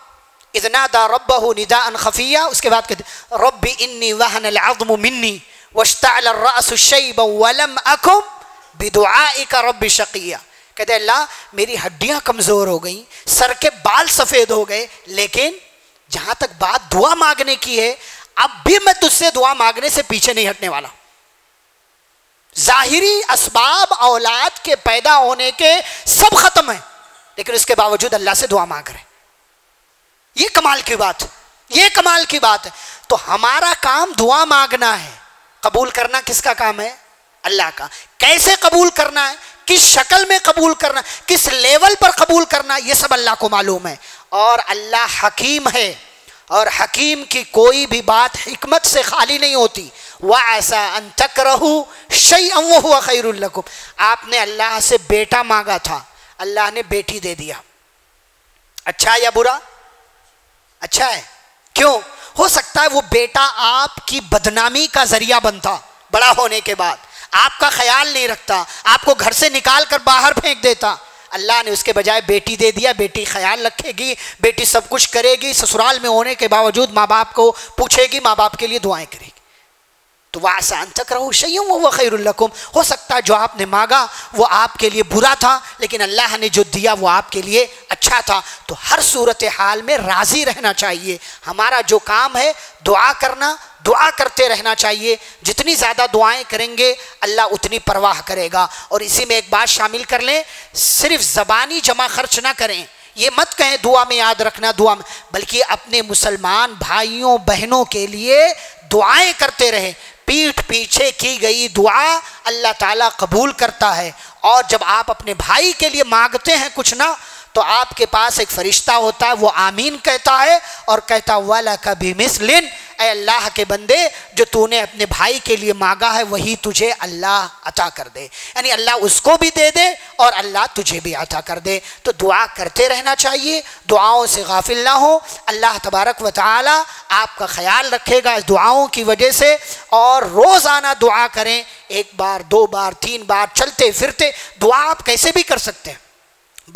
اذ نادى ربه نداء خفيا, اس کے بعد کہتے رب انی وهن العظم منی واشتعل الرأس شیبا ولم اکن بدعائک رب شقیا. کہتے اللہ میری ہڈیاں کمزور ہو گئیں, سر کے بال سفید ہو گئے, لیکن جہاں تک بات دعا مانگنے کی ہے اب بھی میں تجھ سے دعا مانگنے سے پیچھے نہیں ہٹنے والا. ظاہری اسباب اولاد کے پیدا ہونے کے سب ختم ہیں, لیکن اس کے باوجود اللہ سے دعا مانگ رہے. یہ کمال کی بات, یہ کمال کی بات ہے. تو ہمارا کام دعا مانگنا ہے, قبول کرنا کس کا کام ہے؟ اللہ کا. کیسے قبول کرنا ہے, کس شکل میں قبول کرنا, کس لیول پر قبول کرنا, یہ سب اللہ کو معلوم ہے. اور اللہ حکیم ہے, اور حکیم کی کوئی بھی بات حکمت سے خالی نہیں ہوتی, وَعَسَىٰ أَن تَكْرَهُوا شَيْئًا وَهُوَ خَيْرٌ لَكُمْ، آپ نے اللہ سے بیٹا مانگا تھا، اللہ نے بیٹی دے دیا، اچھا ہے یا برا؟ اچھا ہے۔ کیوں؟ ہو سکتا ہے وہ بیٹا آپ کی بدنامی کا ذریعہ بنتا، بڑا ہونے کے بعد آپ کا خیال نہیں رکھتا، آپ کو گھر سے نکال کر باہر پھینک دیتا، اللہ نے اس کے بجائے بیٹی دے دیا، بیٹی خیال رکھے گی، بیٹی سب کچھ کرے گی، سسرال میں ہونے کے باوجود ماں باپ کو پوچھے گی، ماں باپ کے لیے دعائیں کرے گی۔ تو وَعَسَىٰ أَن تَكْرَهُوا شَيْئًا وَهُوَ خَيْرٌ لَكُمْ، ہو سکتا ہے جو آپ نے مانگا وہ آپ کے لیے برا تھا، لیکن اللہ نے جو دیا وہ آپ کے لیے اچھا تھا۔ تو ہر صورتحال میں راضی رہنا چاہیے، ہمارا جو کام ہے دعا کرنا، دعا کرتے رہنا چاہیے، جتنی زیادہ دعائیں کریں گے اللہ اتنی پرواہ کرے گا۔ اور اسی میں ایک بات شامل کر لیں، صرف زبانی جمع خرچ نہ کریں، یہ مت کہیں دعا میں یاد رکھنا، دعا میں، بلکہ اپنے مسلمان بھائیوں بہنوں کے لیے دعائیں کرتے رہیں۔ پیٹھ پیچھے کی گئی دعا اللہ تعالیٰ قبول کرتا ہے، اور جب آپ اپنے بھائی کے لیے مانگتے ہیں کچھ نہ، تو آپ کے پاس ایک فرشتہ ہوتا ہے، وہ آمین کہتا ہے اور کہتا وَلَكَ بِمِثْلٍ، اے اللہ کے بندے جو تو نے اپنے بھائی کے لیے مانگا ہے وہی تجھے اللہ عطا کر دے، یعنی اللہ اس کو بھی دے دے اور اللہ تجھے بھی عطا کر دے۔ تو دعا کرتے رہنا چاہیے، دعاؤں سے غافل نہ ہو، اللہ تبارک و تعالی آپ کا خیال رکھے گا اس دعاؤں کی وجہ سے، اور روزانہ دعا کریں، ایک بار، دو بار، تین بار، چلتے پھرتے دعا آپ کیسے بھی کر سکتے ہیں۔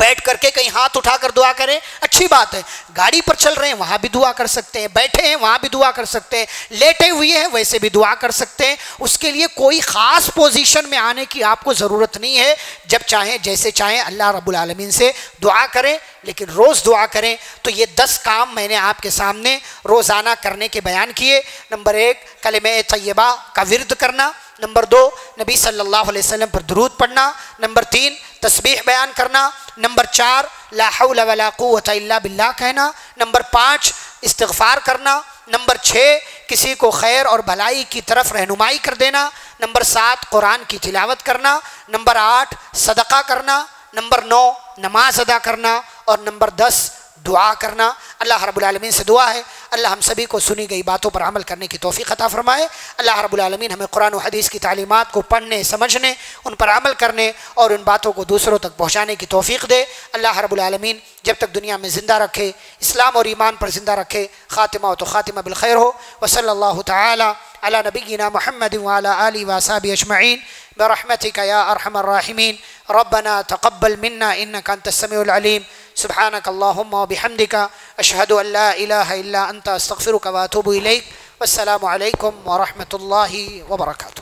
بیٹھ کر کے کہیں ہاتھ اٹھا کر دعا کریں، اچھی بات ہے، گاڑی پر چل رہے ہیں وہاں بھی دعا کر سکتے ہیں، بیٹھے ہیں وہاں بھی دعا کر سکتے ہیں، لیٹے ہوئے ہیں ویسے بھی دعا کر سکتے ہیں، اس کے لیے کوئی خاص پوزیشن میں آنے کی آپ کو ضرورت نہیں ہے، جب چاہیں جیسے چاہیں اللہ رب العالمین سے دعا کریں، لیکن روز دعا کریں۔ تو یہ 10 کام میں نے آپ کے سامنے روزانہ کرنے کے بیان کیے۔ نمبر 1 کلمہ طیبہ کا ورد کرنا، نمبر 2 نبی صلی اللہ علیہ وسلم پر درود پڑھنا، نمبر 3 تسبیح بیان کرنا، نمبر 4 لا حول ولا قوت الا باللہ کہنا، نمبر 5 استغفار کرنا، نمبر 6 کسی کو خیر اور بھلائی کی طرف رہنمائی کر دینا، نمبر 7 قرآن کی تلاوت کرنا، نمبر 8 صدقہ کرنا، نمبر 9 نماز ادا کرنا، اور نمبر 10 دعا کرنا۔ اللہ رب العالمین سے دعا ہے اللہ ہم سبھی کو سنی گئی باتوں پر عمل کرنے کی توفیق عطا فرمائے۔ اللہ رب العالمین ہمیں قرآن و حدیث کی تعلیمات کو پڑھنے، سمجھنے، ان پر عمل کرنے اور ان باتوں کو دوسروں تک پہنچانے کی توفیق دے۔ اللہ رب العالمین جب تک دنیا میں زندہ رکھے، اسلام اور ایمان پر زندہ رکھے، خاتمہ و تو خاتمہ بالخیر ہو۔ وصلی اللہ تعالی علی نبینا محمد وعلی آلہ وصحبہ اجمعین برحمتک یا ارحم الراحمین۔ ربنا تقبل منا انک انت السمیع العلیم، سبحانک اللہم وبحمدک، اشہد ان لا الہ الا انت، استغفرک واتوب الیک۔ والسلام علیکم ورحمۃ اللہ وبرکاتہ۔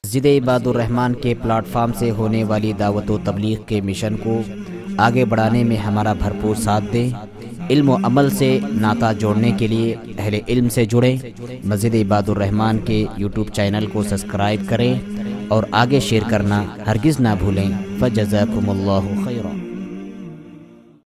مسجد عباد الرحمن کے پلیٹ فارم سے ہونے والی دعوت و تبلیغ کے مشن کو آگے بڑھانے میں ہمارا بھرپور ساتھ دیں۔ علم و عمل سے ناطہ جوڑنے کے لیے اہل علم سے جڑیں۔ مسجد عباد الرحمن کے یوٹیوب چینل کو سبسکرائب کریں اور آگے شیئر کرنا ہرگز نہ بھولیں۔ فجزاکم اللہ خیر۔